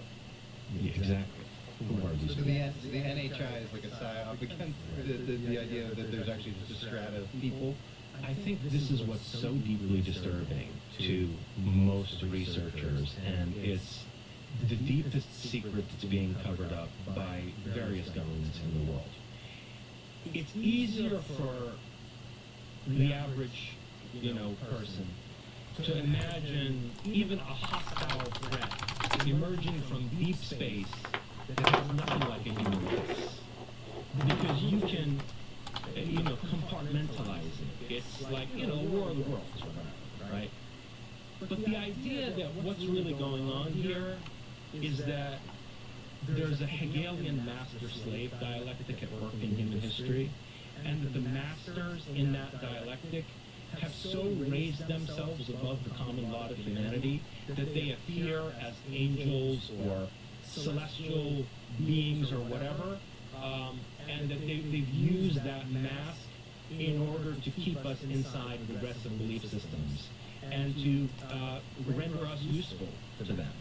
Yeah, exactly. Who are these So people? the NHI is like a psyop against the idea that there's actually just a strata of people. I think this is what's so deeply disturbing to most researchers, and it's the deepest secret that's being covered up by various governments in the world. It's easier for the average, person to imagine even a hostile threat emerging from deep space that has nothing like a human race. Because you can, compartmentalize it. It's like, War of the Worlds, right? But the idea that what's really going on here is that there's a Hegelian master-slave dialectic at work in human history, and that the masters in that dialectic have so raised themselves above the common lot of humanity that they appear as angels or celestial beings or whatever, and that they've used that mask in order to keep us inside regressive belief systems and to render us useful to them.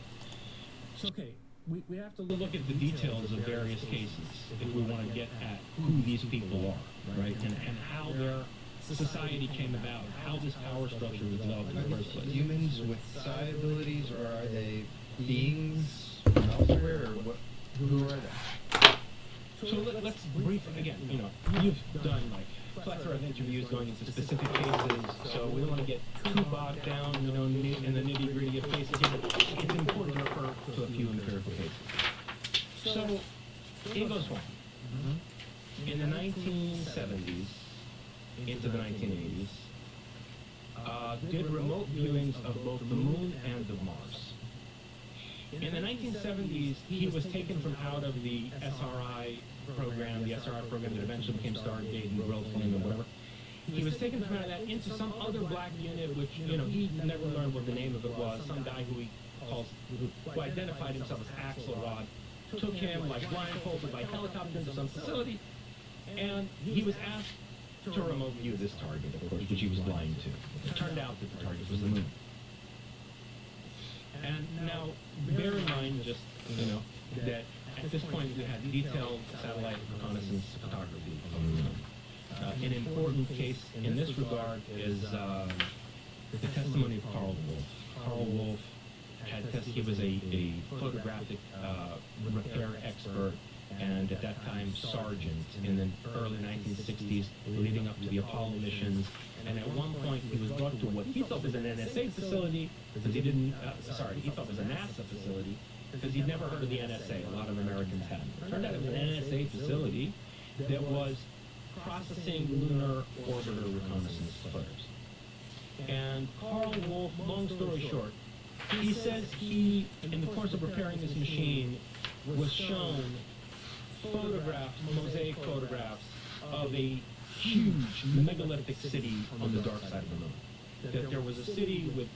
So, okay, we have to look at the details of various cases if we want to get at who these people are, right, and how their society came about, how this power structure was developed in the first place. Humans with psi abilities, or are they beings from elsewhere, or what? Who are they? So let's briefly, again, you've done like a plethora of interviews going into specific cases, so we don't want to get too bogged down, in the nitty-gritty of cases here, but it's important to refer to a few empirical cases. So, Ingo Swann, in the 1970s into the 1980s, did remote viewings of both the moon and of Mars. In the 1970s, he was taken from out of the SRI program that eventually became Stargate and Growth Flame and whatever. He was taken from out of that into some other black unit, which, he never learned what the name of it was. Some guy who identified himself as Axelrod, took him, like, blindfolded by helicopter into some facility, and he was asked to remote view this target, of course, which he was blind to. It turned out that the target was the moon. And now, bear in mind just, that at this point we had detailed satellite reconnaissance photography of the moon. An important case in this regard is the testimony of Carl Wolf. Carl Wolf he was a photographic repair expert, and at that time sergeant in the early 1960s, leading up to the Apollo missions. And at one point he was brought to what he thought was an NSA facility, because he didn't, he thought it was a NASA facility, because he'd never heard of the NSA. A lot of Americans hadn't. It turned out it was an NSA facility that was processing lunar orbiter reconnaissance photos. And Carl Wolf, long story short, he says he, in the course of repairing this machine, was shown photographs, mosaic photographs, of a huge megalithic city on the dark side of the moon. That there was a city with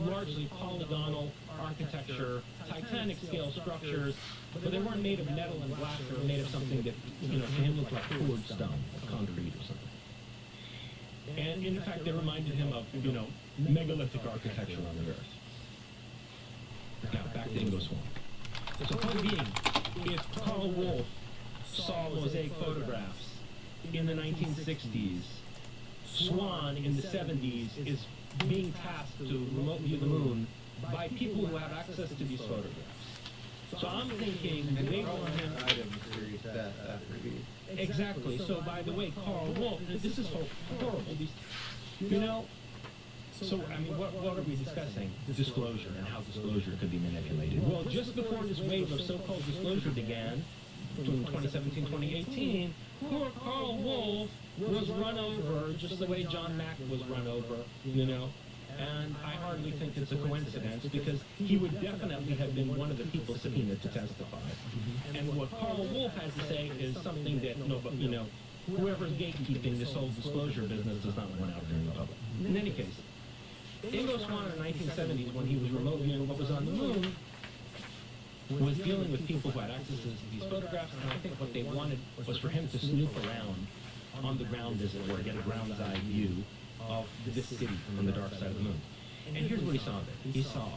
largely polygonal architecture, Titanic-scale structures, but they weren't made of metal and glass. They were made of something that, to him looked like poured stone, concrete or something. And in fact, they reminded him of, megalithic architecture on the Earth. Now, back to Ingo Swann. So, point being, if Carl Wolf saw mosaic photographs in the 1960s, Swann in the 70s is being tasked to remote view the moon by people who have access to these photographs. So I'm thinking they want him. Exactly. So by the way, Carl Wolf, this is horrible. So, what are we discussing? Disclosure and how disclosure could be manipulated. Well, just before this wave of so-called disclosure began, between 2017 and 2018, poor Carl Wolf was run over just the way John Mack was run over, And I hardly think it's a coincidence, because he would definitely have been one of the people subpoenaed to testify. And what Carl Wolf has to say is something that whoever's gatekeeping this whole disclosure business does not want out there in the public. In any case, Ingo Swann in the 1970s, when he was remote viewing what was on the moon, was dealing with people who had access to these photographs, and I think what they wanted was for him to snoop around on the ground, as it were, get a ground's eye view of this city from the dark side of the moon. And here's what he saw there. He saw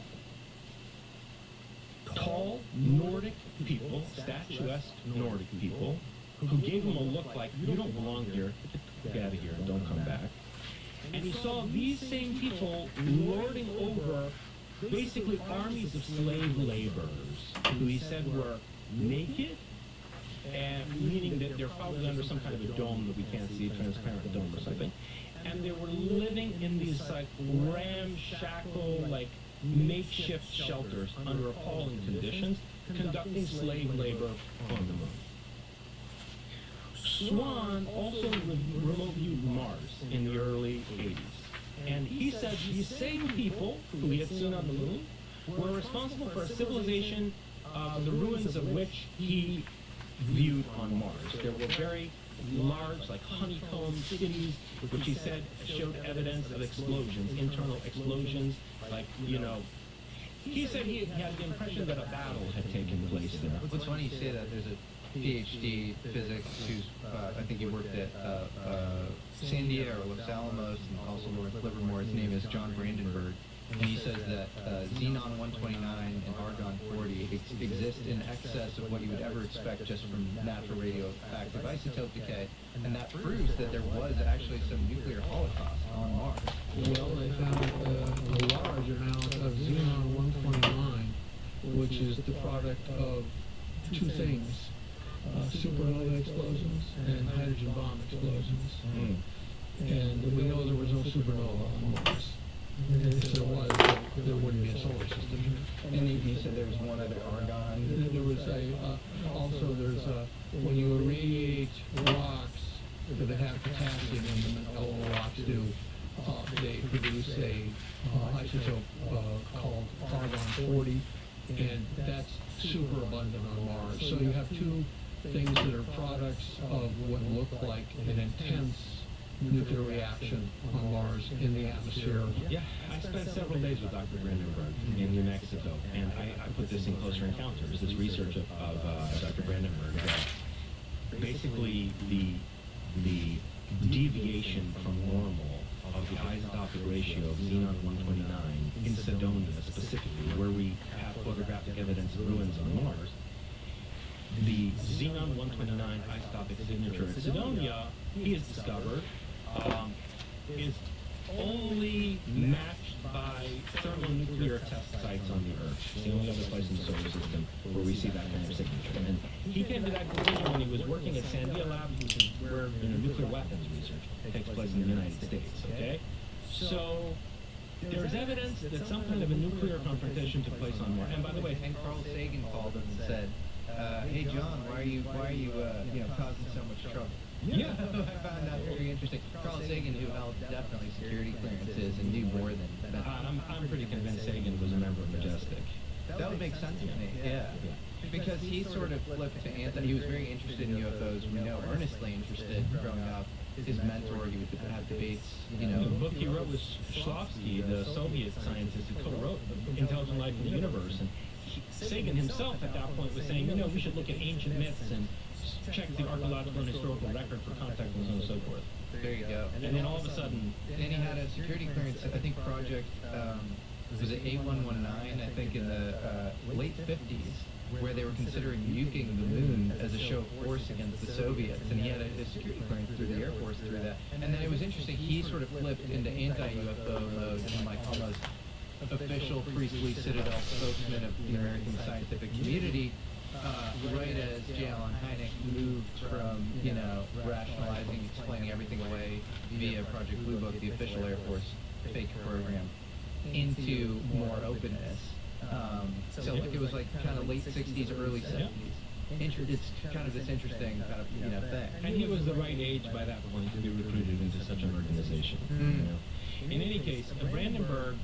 tall Nordic people, statuesque Nordic people, who gave him a look like, you don't belong here, get out of here and don't come back. And he saw these same people lording over basically armies of slave laborers, who he said were naked, and meaning that they're probably under some kind of a dome that we can't see, a transparent dome or something. And they were living in these ramshackle, makeshift shelters under appalling conditions, conducting slave labor on the moon. Swann also remote viewed Mars in the early 80s. And he said these same people who he had seen on the moon were responsible for a civilization, the ruins of which he viewed on Mars. There were very large, like honeycomb cities, which he said showed evidence of explosions, internal explosions, like, you know, he said he had the impression that a battle had taken place there. What's funny you say that. There's a PhD physics who's, I think he worked at Sandia or Los Alamos and also North Livermore. His name is John Brandenburg. And he says that xenon 129 and argon 40 exist in excess of what you would ever expect just from natural radioactive isotope decay. And that proves that there was actually some nuclear holocaust on Mars. Well, they found a large amount of xenon 129, which is the product of two things, supernova explosions and hydrogen bomb explosions. And we know there was no supernova on Mars. And if there was, there wouldn't be a solar system. And he said there was one other argon. There was also there's when you irradiate rocks that have potassium in them, and all rocks do, they produce a isotope called argon 40, and that's super abundant on Mars. So you have two things that are products of what look like an intense nuclear reaction on Mars in the atmosphere. Yeah, I spent several days with Dr. Brandenburg in New Mexico, and I put this in Closer Encounters, this research of Dr. Brandenburg. Basically, the deviation from normal of the isotopic ratio of xenon 129 in Cydonia specifically, where we have photographic evidence of ruins on Mars, the xenon 129 isotopic signature at Cydonia, he has discovered, is only matched by thermonuclear test sites on the Earth. It's the only other place in the solar system where we see that kind of signature. And he came to that conclusion when he was working at Sandia Labs, which is where nuclear weapons research takes place in the United States. Okay, so there's evidence that some kind of a nuclear confrontation took place on Mars. And by the way, And Carl Sagan called him and said, "Hey John, why are you causing so much trouble?" yeah. I found that very interesting. Carl Sagan, who held definitely security clearances and knew more than that. I'm pretty convinced Sagan was a member of Majestic. That would make sense to me. Yeah. Because he sort of flipped to he was very interested in UFOs. We know earnestly interested growing up. His mentor, he would have debates. The book he wrote was Shklovsky, the Soviet scientist who co-wrote Intelligent Life in the Universe. And Sagan himself at that point was saying, we should look at ancient myths and check the archaeological and historical record for contact and so on and so forth. There you go. And then all of a sudden, Then he had a security clearance, I think Project, was it A119, I think in the late 50s, where they were considering nuking the moon as a show of force against the Soviets, and he had a security clearance through the Air Force through that. And then it was interesting, he sort of flipped into anti-UFO mode and like almost official priestly citadel spokesman of the American scientific community, right as J. Allen Hynek moved from, rationalizing, explaining everything away via Project Blue Book, the official Air Force fake program, into more openness. So it was like kind of late 60s, early 70s. It's kind of this interesting kind of, thing. and he was the right age by that point to be recruited into such an organization. In any case, Brandenburg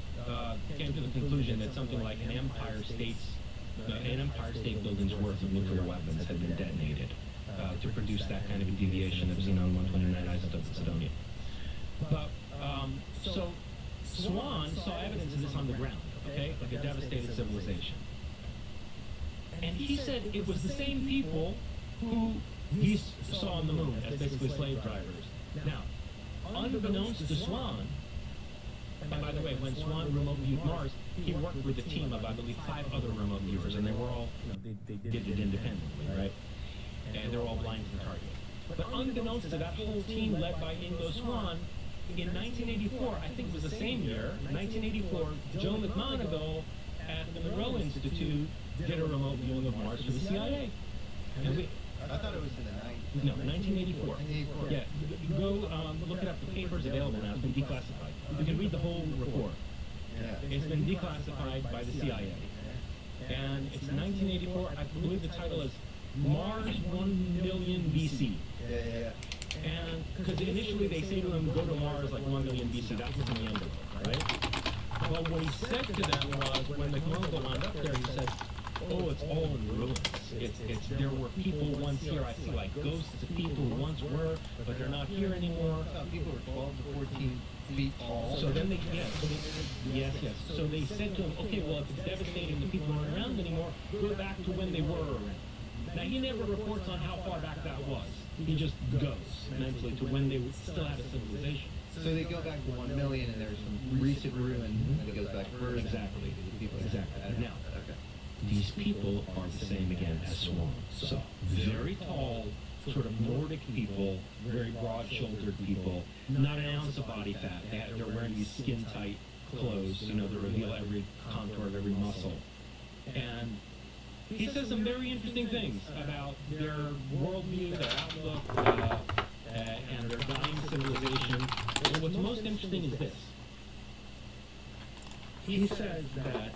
came to the conclusion that something like an Empire State building's worth of nuclear weapons had been detonated to produce that kind of a deviation of xenon 129 isotope at Cydonia. But so Swan saw evidence of this on the ground, okay, like a devastated civilization. And he said it was the same people who he saw on the moon as basically slave drivers. Now, unbeknownst to Swan, and by the way, when Swan remote viewed Mars, he worked with a team of, I believe, 5 other remote viewers, and they were all, they did it independently, right? And they're all blind to the target. But unbeknownst to that whole team led by Ingo Swan, in 1984, I think it was the same year, 1984, Joe McMoneagle at the Monroe Institute did a remote viewing of Mars for the CIA. And I thought it was in the 90s. no, 1984. Yeah, go look it up. The paper's available now. It's been declassified. You can read the whole report. Yeah. It's been declassified by the CIA. And it's 1984. I believe the title is Mars 1 Million BC. Yeah. And because initially they say to him, go to Mars like 1 million BC, that's the end of it, right? Well, what he said to them was, when McMurdo wound up there, he said, oh, it's all in ruins. It's there were people once here. I see like ghosts of people who once were, but they're not here anymore. People were 12 to 14 feet tall. So then they, yes. So they said to him, okay, well, if it's devastating, the people aren't around anymore, go back to when they were around. Now, he never reports on how far back that was. He just goes mentally to when they still had a civilization. So they go back to 1 million, and there's some recent ruin, and it goes back further. Exactly. People Exactly. Now, okay. these people are the same again as Swan. So, very tall, sort of Nordic people, very broad-shouldered people, not an ounce of body fat. They're wearing these skin-tight clothes, you know, that reveal every contour of every muscle. And he says some very interesting things about their worldview, their outlook, and their dying civilization. And what's most interesting is this. He says that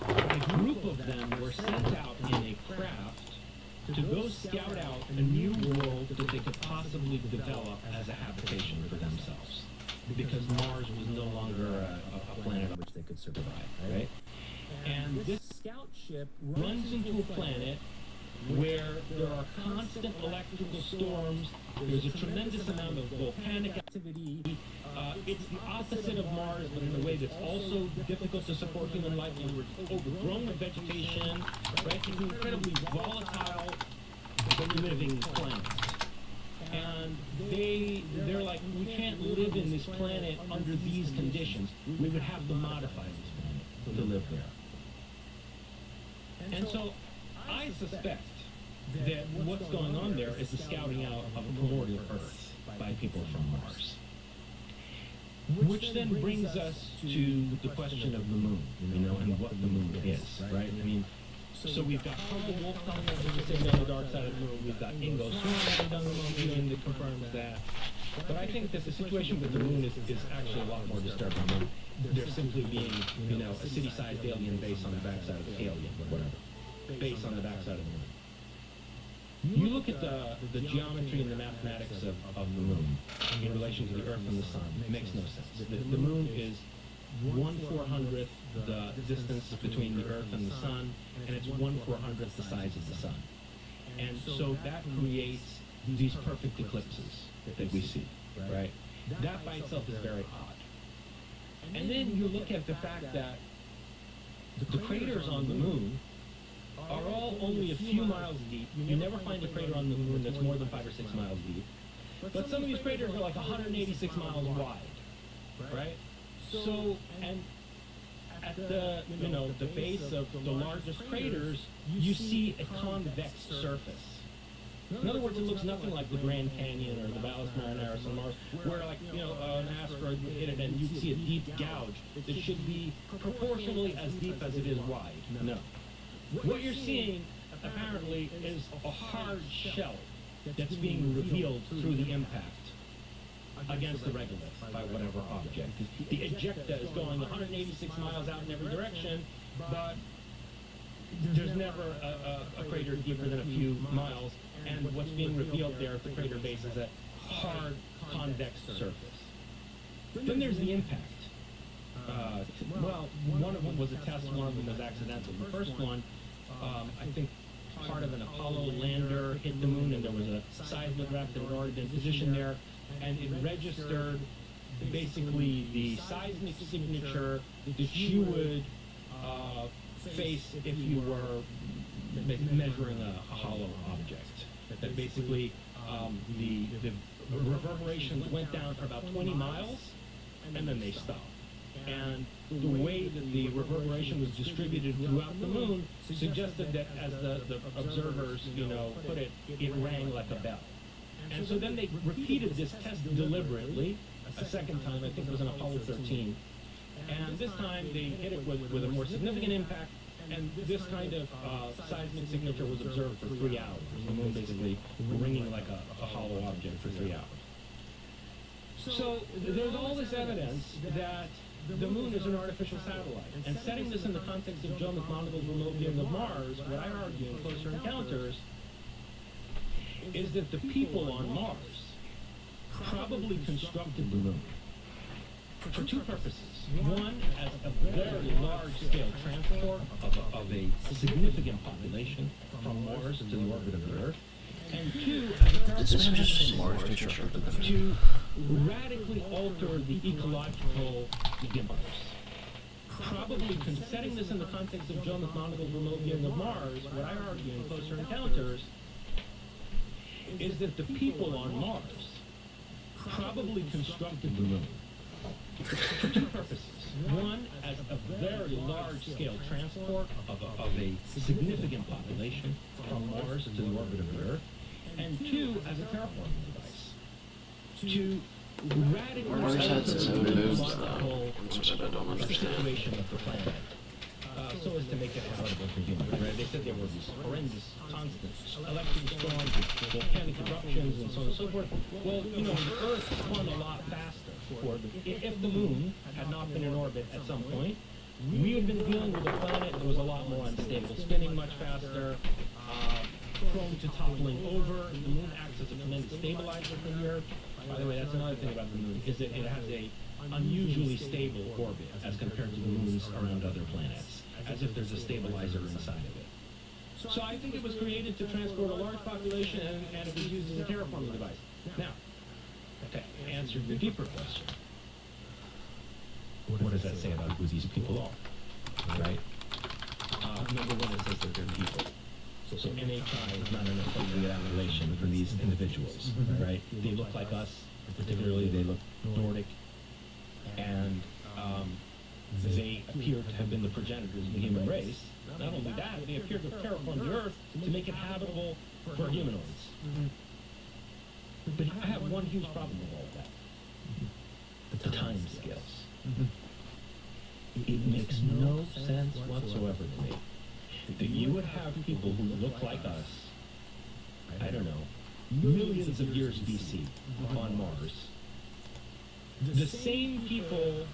a group of them were sent out in a craft to go scout out a new world that they could possibly develop as a habitation for themselves. Because Mars was no longer a planet on which they could survive, right? And this scout ship runs into a planet where there are constant electrical storms, there's a tremendous amount of volcanic activity. It's the opposite of Mars, but in a way that's also difficult to support human life. In other words, overgrown with vegetation, right? It's an incredibly volatile living planet. And they're like, we can't live in this planet under these conditions. We would have to modify this planet to live there. And so I suspect that what's going on there is the scouting out of a primordial Earth by people from Mars. Which then brings us to the question of the moon, you know, and what the moon is, right? I mean, so we've got Humble Wolf coming over to say on the dark side of the moon. We've got Ingo Swann having done the moon viewing that confirms that. But I think that the situation with the moon is actually a lot more disturbing. There simply being, you know, a city-sized alien base on the backside of the alien, or whatever. Base on the backside of the moon. You look at the geometry and the mathematics of the moon in relation to the Earth and the Sun. It makes no sense. The moon is 1/400th the distance between the Earth and the Sun, and it's 1/400th the size of the Sun. And so that creates these perfect eclipses that we see, right? That by itself is very odd. And then you look at the fact that the craters on the moon are all only a few miles deep. You never find a crater on the moon that's more than 5 or 6 miles deep. But some of these craters are like 186 miles wide, right? So, and at the, you know, the base of the largest craters, you see a convex surface. In other words, it looks nothing like the Grand Canyon or the Valles Marineris on Mars, where, like, you know, an asteroid would hit it and you'd see a deep gouge that should be proportionally as deep as it is wide. No. What you're seeing, apparently, is a hard shell that's being revealed through the impact against the regolith by whatever object. The ejecta is going 186 miles out in every direction, but there's never a crater deeper than a few miles, and what's being revealed there at the crater base is a hard, convex surface. Then there's the impact. Well, one of them was a test, one of them was accidental. The first one, I think part of an Apollo lander hit the moon, and there was a seismograph that had already been positioned there, and it registered basically the seismic signature that you would face if you were measuring a hollow object. That basically the reverberations went down for about 20 miles, and then they stopped. And the way that the reverberation was distributed throughout the moon suggested that, as the observers, you know, put it, it rang like a bell. And so then they repeated this test deliberately a second time. I think it was on Apollo 13. And this time they hit it with a more significant impact, and this kind of seismic signature was observed for 3 hours. The moon basically ringing like a hollow object for 3 hours. So there's all this evidence that the moon is an artificial satellite. And setting this in the context of Joe McMoneagle's remote viewing of Mars, what I argue in Closer Encounters is that the people on Mars probably constructed the moon for two purposes. One, as a very large-scale transport of a significant population from Mars to the orbit of the Earth, and two, as a to radically alter the ecological universe. Probably setting this in the context of Joe McMonagle's remote viewing of Mars, what I argue in Closer Encounters is that the people on Mars probably constructed the moon for two purposes. One, as a very large-scale transport of a significant population from Mars to the orbit of the Earth, and two, as a terraforming device to radically Mars had alter some the moves, ecological though. That's what I don't understand. situation of the planet, so as to make it habitable for humans. Right? They said there were these horrendous, constant electric storms, volcanic eruptions, and so on and so forth. Well, the Earth spun a lot faster. If the moon had not been in orbit at some point, we would have been dealing with a planet that was a lot more unstable, spinning much faster, prone to toppling over. The moon acts as a tremendous stabilizer for the Earth. By the way, that's another thing about the moon, is that it has a unusually stable orbit as compared to the moons around other planets, as if there's a stabilizer inside of it. So I think it was created to transport a large population, and it was used as a terraforming device. Now, to answer your deeper question, what does that say about who these people are, right? Number one, it says that they're people. So NHI is not an appropriate appellation for these individuals, right? They look like us, particularly they look Nordic, and they appear to have been the progenitors of the human race. Not only that, they appear to have terraformed the Earth to make it habitable for humanoids. But I have one huge problem with all of that. The time scales. It makes no sense whatsoever to me that you would have people who look like us, I don't know, millions of years BC on Mars. The same people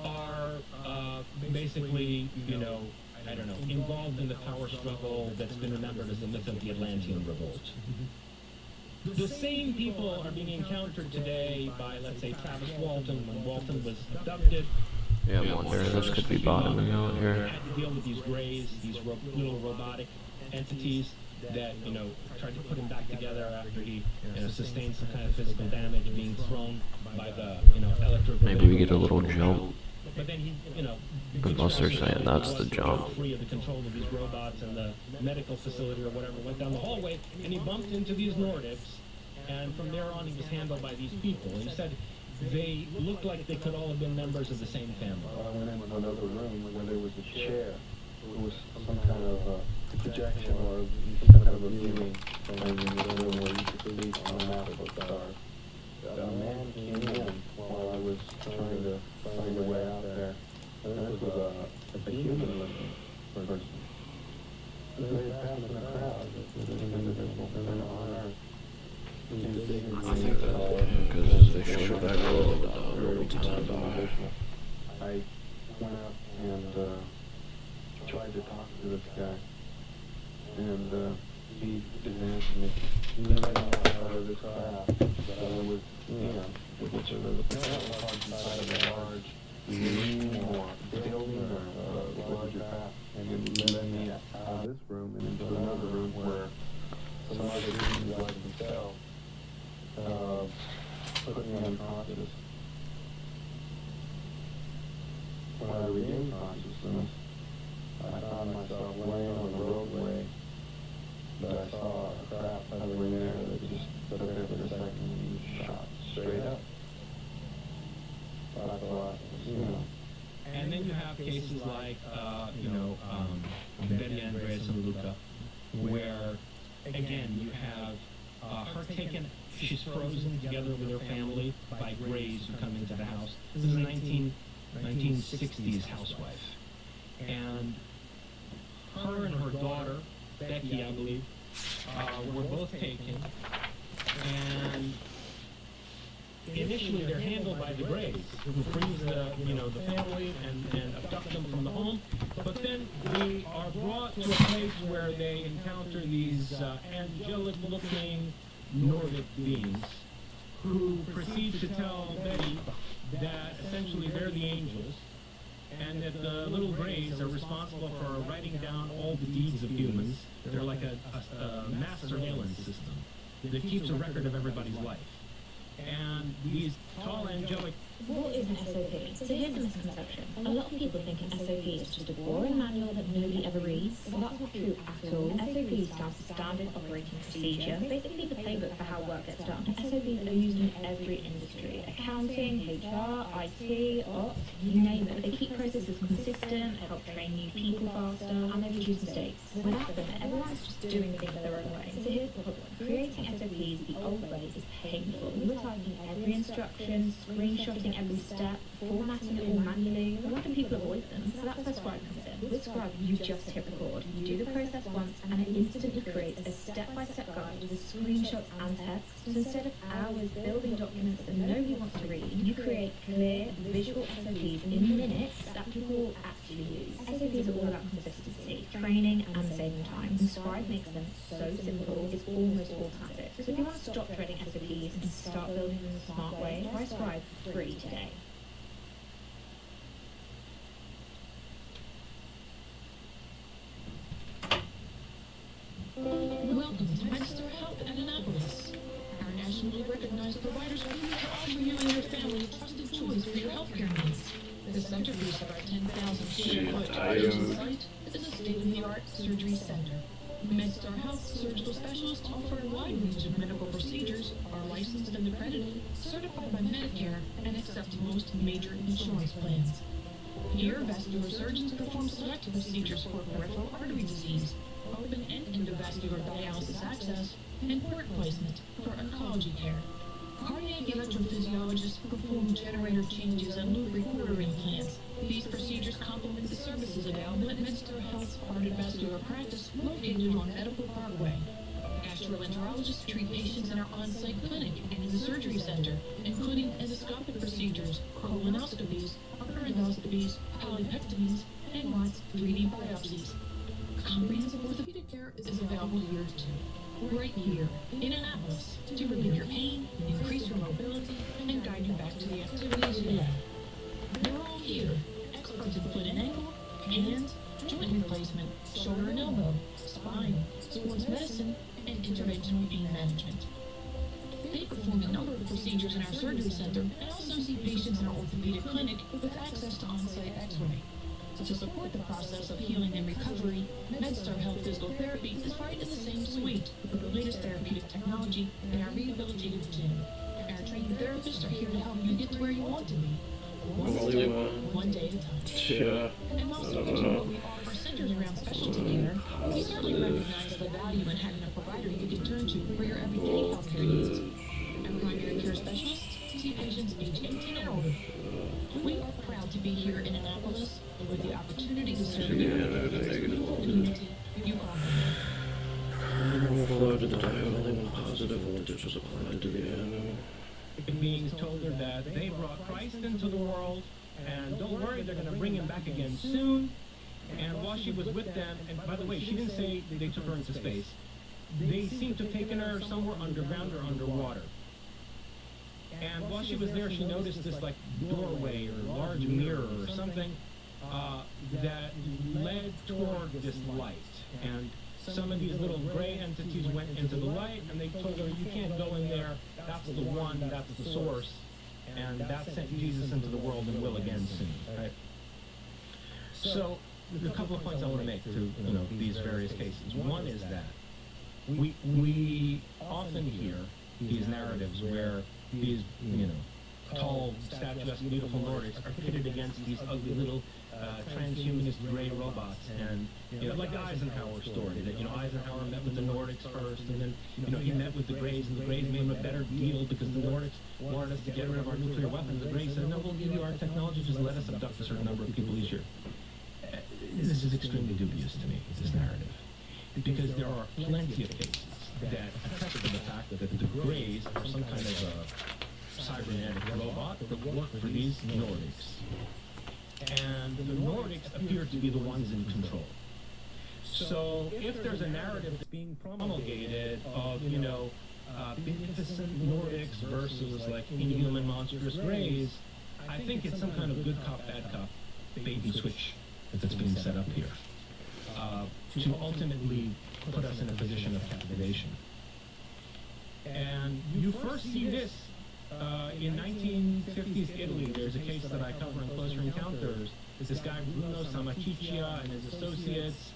are basically, I don't know, involved in the power struggle that's been remembered as the myth of the Atlantean Revolt. The same people are being encountered today by, let's say, Travis Walton when Walton was abducted. Yeah, I wonder if this could be bottoming out here. Had to deal with these grays, these little robotic entities that, tried to put him back together after he, sustained some kind of physical damage being thrown by the, electric. Maybe we get a little jump. But then he, Unless they're saying that's the jump. Free of the control of these robots, and the medical facility or whatever went down the hallway, and he bumped into these Nordics, and from there on he was handled by these people. And he said they looked like they could all have been members of the same family. I went into another room where there was a chair. It was some kind of projection or some kind of a viewing thing in the room where you could see on a map of the stars. A man came in while I was trying to find a way out there. And this was a human-looking person. They passed in the crowd, this individual, and then on Earth. I think that because they showed back roll every time I went up and tried to talk to this guy, and he didn't answer me. He never got out of this craft that I was in, which was apparently inside of a large room or building or a larger craft, and it led me out of this room and into another room where some other beings like themselves put me unconscious. When I regained consciousness, I found myself laying on the roadway, but I saw a craft hovering there that just stood there for a second and shot straight up. I thought, And then you have cases like, Betty Andreas and Luca, where, again, you have her taken, she's frozen together with her family by Greys who come into the house. This is a 1960s housewife. And her and her daughter, Becky, I believe, were both taken. And initially they're handled by the Greys, who freeze the family and abduct them from the home. But then they are brought to a place where they encounter these angelic-looking Nordic beings who proceed to tell Betty that essentially they're the angels, and that the little Greys are responsible for writing down all the deeds of humans. They're like a mass surveillance system that keeps a record of everybody's life. And these tall angelic... What is an SOP? So here's the misconception. A lot of people think an SOP is just a boring manual that nobody ever reads. Well, that's not true at all. SOP stands for Standard Operating Procedure, basically the playbook for how work gets done. SOPs are used in every industry. Accounting, HR, IT, ops, you name it. They keep processes consistent, help train new people faster, and they reduce mistakes. Without them, everyone's just doing things their own way. So here's the problem. Creating SOPs the old way is painful. You're typing every instruction, screenshotting every step, formatting it all manually. A lot of people avoid them, so that's where Scribe comes in. With Scribe, you just hit record. You do the process once, and it instantly creates a step-by-step guide with screenshots and text. So instead of hours building documents that nobody wants to read, you create clear, visual SOPs in minutes that people actually use. SOPs are all about consistency, training, and saving time. And Scribe makes them so simple, it's almost automatic. So if you want to stop dreading SOPs and start building them in a smart way, try Scribe free today. Welcome to MedStar Health at Annapolis. Our nationally recognized providers are here to offer you and your family a trusted choice for your healthcare needs. The centerpiece of our 10,000 square foot site is a state-of-the-art surgery center. MedStar Health surgical specialists offer a wide range of medical procedures, are licensed and accredited, certified by Medicare, and accept most major insurance plans. Here, vascular surgeons perform select procedures for peripheral artery disease, open and endovascular dialysis access, and port placement for oncology care. Cardiac electrophysiologists perform generator changes and loop recorder implants. These procedures complement the services available at MedStar Health's cardiovascular practice located on Medical Parkway. Gastroenterologists treat patients in our on-site clinic and in the surgery center, including endoscopic procedures, colonoscopies, endoscopies, polypectomies, and Watt's 3D biopsies. Comprehensive orthopedic care is available here too, right here in Annapolis, to relieve your pain, increase your mobility, and guide you back to the activities you love. They're all here, experts in foot and ankle, hand, joint replacement, shoulder and elbow, spine, sports medicine, and interventional pain management. They perform a number of procedures in our surgery center and also see patients in our orthopedic clinic with access to on-site x-ray. To support the process of healing and recovery, MedStar Health Physical Therapy is right in the same suite with the latest therapeutic technology in our rehabilitative gym. Our trained therapists are here to help you get to where you want to be, one day at a time. Yeah. And while so much of what we offer centers around specialty care, we certainly recognize the value in having a provider you can turn to for your everyday healthcare needs. Our primary care specialists see patients age 18 and older. We are proud to be here in Annapolis with the opportunity to serve you in the community you call home. Flow to the diode and positive voltage was applied to the end. Beings told her that they brought Christ into the world, and don't worry, they're going to bring him back again soon. And while she was with them, and by the way, she didn't say they took her into space. They seemed to have taken her somewhere underground or underwater. And while she was there, she noticed this like doorway or large mirror or something that led toward this light. And some of these little gray entities went into the light, and they told her, you can't go in there, that's the one, that's the source, and that sent Jesus into the world and will again soon, right? So, a couple of points I want to make to these various cases. One is that we often hear these narratives where these, tall, statuesque, beautiful Nordics are pitted against these ugly little transhumanist gray robots, and like the Eisenhower story, that Eisenhower met with the Nordics first, and then he met with the Greys, and the Greys made him a better deal because the Nordics wanted us to get rid of our nuclear weapons. The Greys said, no, we'll give you our technology, just let us abduct a certain number of people each year. This is extremely dubious to me, this narrative, because there are plenty of cases that attest to the fact that the Greys are some kind of cybernetic robot that worked for these Nordics. And the Nordics appear to be the ones in control. So if there's a narrative that's being promulgated of, beneficent Nordics versus like inhuman monstrous Greys, I think it's some kind of good cop, bad cop bait and switch that's being set up here to ultimately put us in a position of captivation. And you first see this in 1950s Italy. There's a case that I cover in Closer Encounters. This guy Bruno Sammaticcia and his associates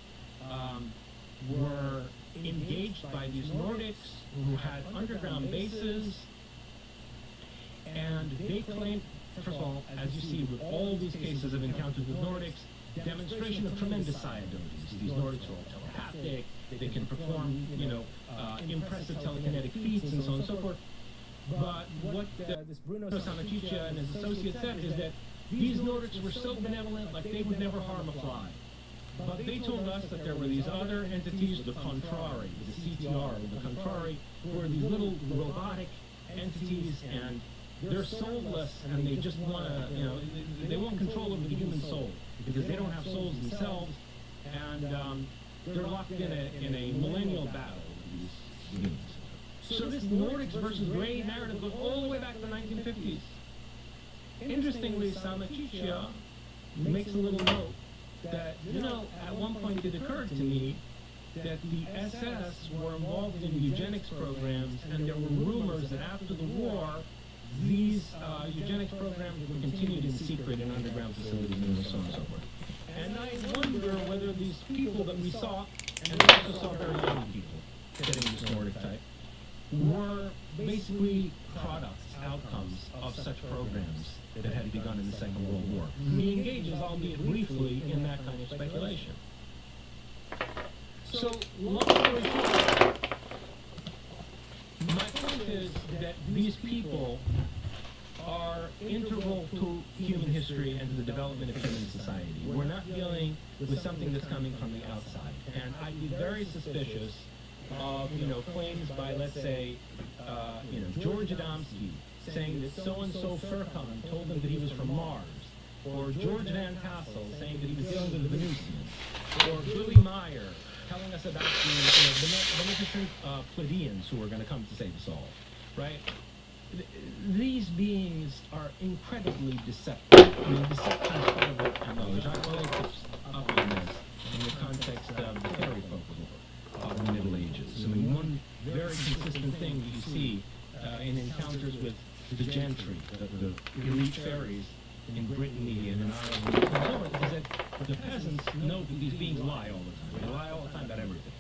were engaged by these Nordics who had underground bases, and they claimed, first of all, as you see with all these cases of encounters with Nordics, demonstration of tremendous psi abilities. These Nordics are all telepathic, they can perform, impressive telekinetic feats and so on and so forth. But what this Bruno Sammaticcia and his associates said is that these Nordics were so benevolent, like they would never harm a fly. But they told us that there were these other entities, the Contrari, the CTR, the Contrari, who are these little robotic entities, and they're soulless, and they just want to, they want control over the human soul, because they don't have souls themselves, and they're locked in a millennial battle with these humans. So this Nordics versus Grey narrative goes all the way back to the 1950s. Interestingly, Sammaticcia makes a little note that, at one point it occurred to me that the SS were involved in eugenics programs, and there were rumors that after the war, these eugenics programs were continued in secret in underground facilities and so on and so forth. And I wonder whether these people that we saw, and we also saw very young people getting this Nordic type, were basically products, outcomes of such programs that had begun in the Second World War. He engages, albeit briefly, in that kind of speculation. So, long story short, my point is that these people are integral to human history and to the development of human society. We're not dealing with something that's coming from the outside. And I'd be very suspicious of, claims by, let's say, George Adamski, saying that so-and-so Furkan told him that he was from Mars, or George Van Tassel saying that he was dealing with the Venusians, or Billy Meyer telling us about the beneficent plebeians who are going to come to save us all, right? These beings are incredibly deceptive. I mean, deception is part of what MO. Jacques Vallée puts up on this in the context of the fairy folklore of the Middle Ages. I mean, one very consistent thing that you see in encounters with the gentry, the elite fairies in Brittany and in Ireland and so forth, is that the peasants know that these beings lie all the time. They lie all the time about everything.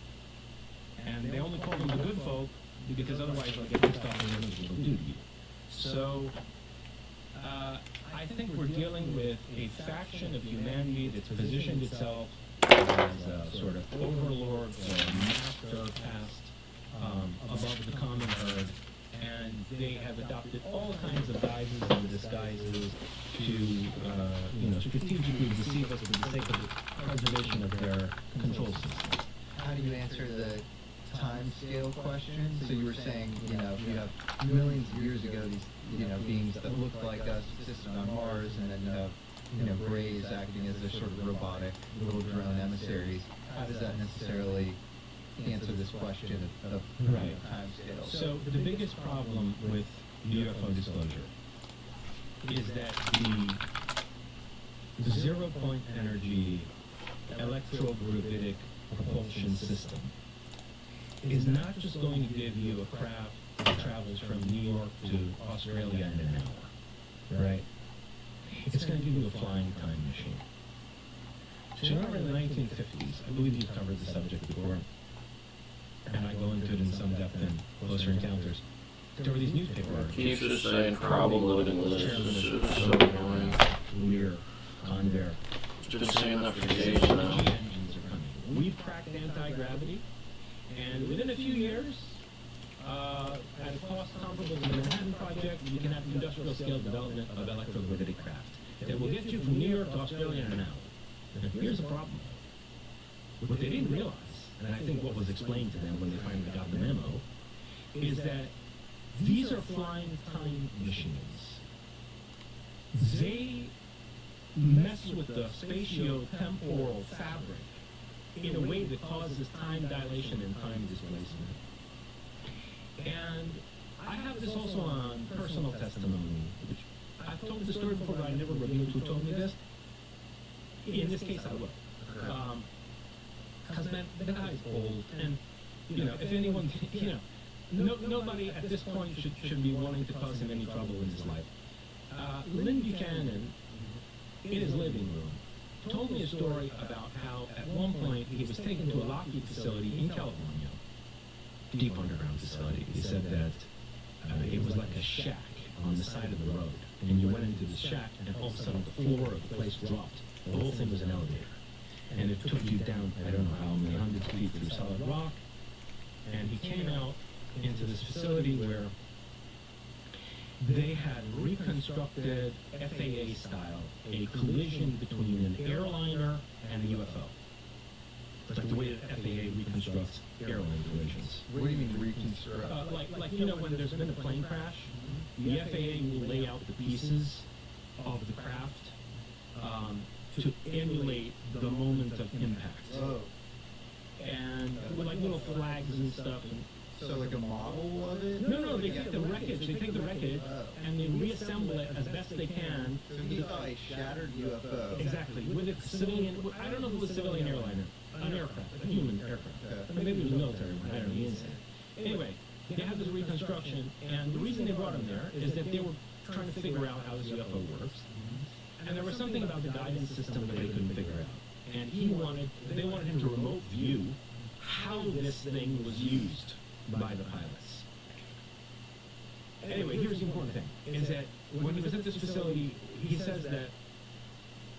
And they only call them the good folk because otherwise they'll get pissed off and they'll do to you. So, I think we're dealing with a faction of humanity that's positioned itself as a sort of overlord or master caste above the common herd, and they have adopted all kinds of guises and disguises to, strategically deceive us for the sake of the preservation of their control system. How do you answer the time scale question? So you were saying, you have millions of years ago these, beings that look like us existed on Mars, and then you have, Greys acting as their sort of robotic little drone emissaries. How does that necessarily answer this question of time scale? So the biggest problem with UFO disclosure is that the zero-point energy electrogravitic propulsion system is not just going to give you a craft that travels from New York to Australia in an hour, right? It's going to give you a flying time machine. So remember in the 1950s, I believe you've covered the subject before, and I go into it in some depth in Closer Encounters. There were these newspaper articles. Keeps just saying problem loading list. It's so annoying. Lear, Convair. It's been saying that for days now. Engines are coming. We've cracked anti-gravity, and within a few years, at a cost comparable to the Manhattan Project, you can have industrial scale development of electrogravitic craft that will get you from New York to Australia in an hour. And here's the problem. What they didn't realize, and I think what was explained to them when they finally got the memo, is that These are flying time machines. They mess with the spatio-temporal fabric in a way that causes time dilation and time displacement. And I have this also on personal testimony, which I've told the story before, but I never revealed who told me this. In this case, I will. Because, man, the guy's old, and, you know, if anyone, you know, nobody at this point should be wanting to cause him any trouble in his life. Lynn Buchanan, in his living room, told me a story about how at one point he was taken to a Lockheed facility in California, deep underground facility. He said that it was like a shack on the side of the road, and you went into the shack, and all of a sudden the floor of the place dropped. The whole thing was an elevator, and it took you down, I don't know how many hundreds of feet through solid rock, and he came out into this facility where they had reconstructed FAA style a collision between an airliner and a UFO. It's like the way that FAA reconstructs airline collisions. What do you mean reconstruct? Like you know, when there's been a plane crash, the FAA will lay out the pieces of the craft to emulate the moment of impact. Oh. And with like little flags and stuff. And so like a model of it? No, they take the wreckage. They take the wreckage and they reassemble it as best they can. So he saw a shattered UFO. Exactly. With a civilian, I don't know if it was a civilian airliner, an aircraft, a human aircraft. Maybe it was a military one. I don't know. He didn't say. Anyway, they have this reconstruction, and the reason they brought him there is that they were trying to figure out how this UFO works. And there was something about the guidance system that they couldn't figure out. And they wanted him to remote view how this thing was used by the pilots. Anyway, here's the important thing, is that when he was at this facility, he says that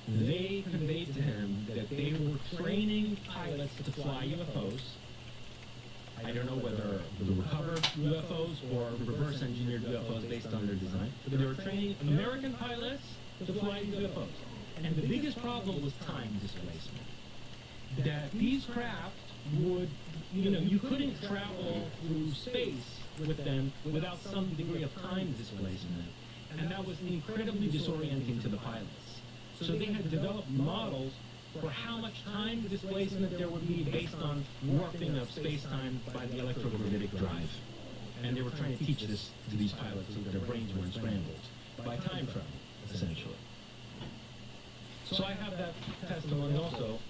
they conveyed to him that they were training pilots to fly UFOs. I don't know whether the recovered UFOs or reverse engineered UFOs based on their design, but they were training American pilots to fly these UFOs. And the biggest problem was time displacement. That these craft would, you couldn't travel through space with them without some degree of time displacement. And that was incredibly disorienting to the pilots. So they had developed models for how much time displacement there would be based on warping of space-time by the electrogravitic drive. And they were trying to teach this to these pilots so that their brains weren't scrambled by time travel, essentially. So I have that testimony also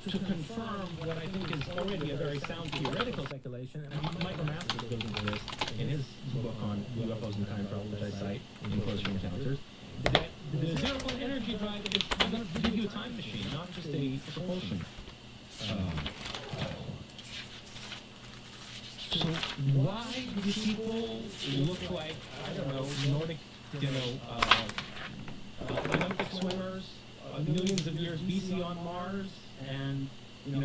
to confirm what I think is already a very sound theoretical speculation, and Michael Masters goes into this in his book on UFOs and time travel, which I cite in Closer Encounters, that the zero-point energy drive is going to give you a time machine, not just a propulsion. So why do people look like, I don't know, Nordic, Olympic swimmers, millions of years BC on Mars, and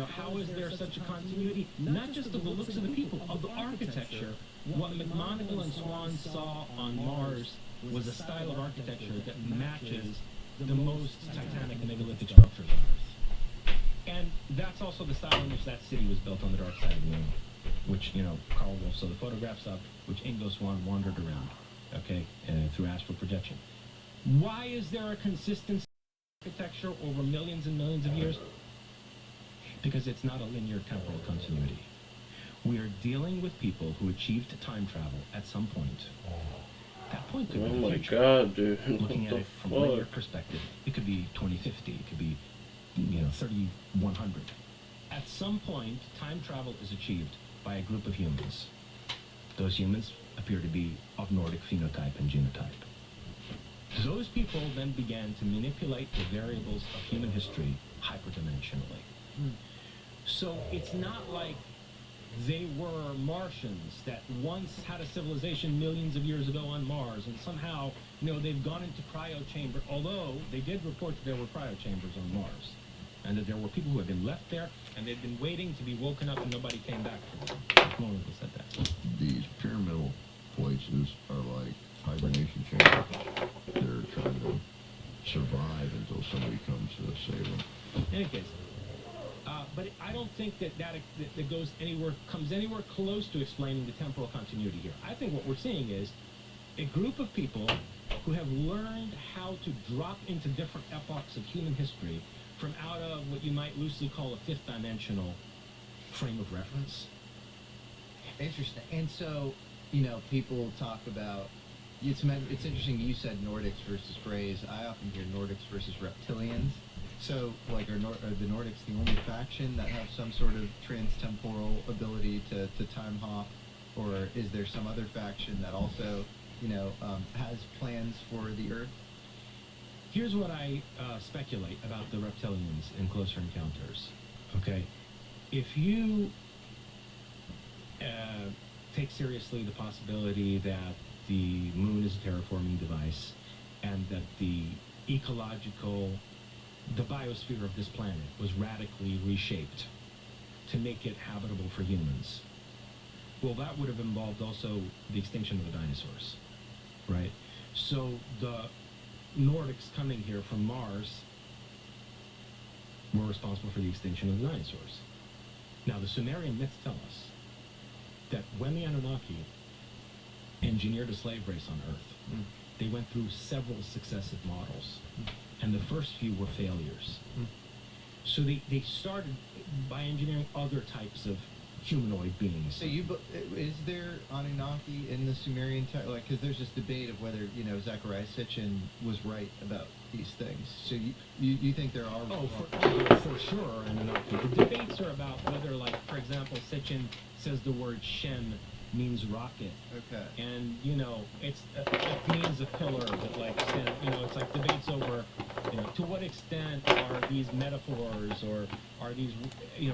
how is there such a continuity, not just of the looks of the people, of the architecture? What McMonagle and Swan saw on Mars was a style of architecture that matches the most titanic and megalithic structures on Earth. And that's also the style in which that city was built on the dark side of the moon, which, Carl Wolf saw the photographs of, which Ingo Swann wandered around, through astral projection. Why is there a consistency in architecture over millions and millions of years? Because it's not a linear temporal continuity. We are dealing with people who achieved time travel at some point. That point could be the future. God, dude. Looking at it from a linear perspective, it could be 2050, it could be 3100. At some point, time travel is achieved by a group of humans. Those humans appear to be of Nordic phenotype and genotype. Those people then began to manipulate the variables of human history hyperdimensionally. So it's not like they were Martians that once had a civilization millions of years ago on Mars, and somehow, they've gone into cryo chamber, although they did report that there were cryo chambers on Mars, and that there were people who had been left there, and they'd been waiting to be woken up, and nobody came back for them. Monagle said that. These pyramidal places are like hibernation chambers. They're trying to survive until somebody comes to save them. In any case, but I don't think that goes comes anywhere close to explaining the temporal continuity here. I think what we're seeing is a group of people who have learned how to drop into different epochs of human history from out of what you might loosely call a fifth dimensional frame of reference. Interesting. And so, people talk about, it's interesting you said Nordics versus Greys. I often hear Nordics versus reptilians. So, like, are the Nordics the only faction that have some sort of trans-temporal ability to time hop? Or is there some other faction that also, has plans for the Earth? Here's what I speculate about the reptilians in Closer Encounters. Okay, if you take seriously the possibility that the moon is a terraforming device and that the biosphere of this planet was radically reshaped to make it habitable for humans, well, that would have involved also the extinction of the dinosaurs, right? So the Nordics coming here from Mars were responsible for the extinction of the dinosaurs. Now, the Sumerian myths tell us that when the Anunnaki engineered a slave race on Earth, they went through several successive models, and the first few were failures. So they started by engineering other types of humanoid beings. So is there Anunnaki in the Sumerian because there's this debate of whether Zecharia Sitchin was right about these things. So you think there are? For sure Anunnaki. The debates are about whether, like, for example, Sitchin says the word Shen means rocket. Okay. And it means a pillar that, like, it's like debates over to what extent are these metaphors or are these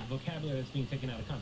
vocabulary that's being taken out of context.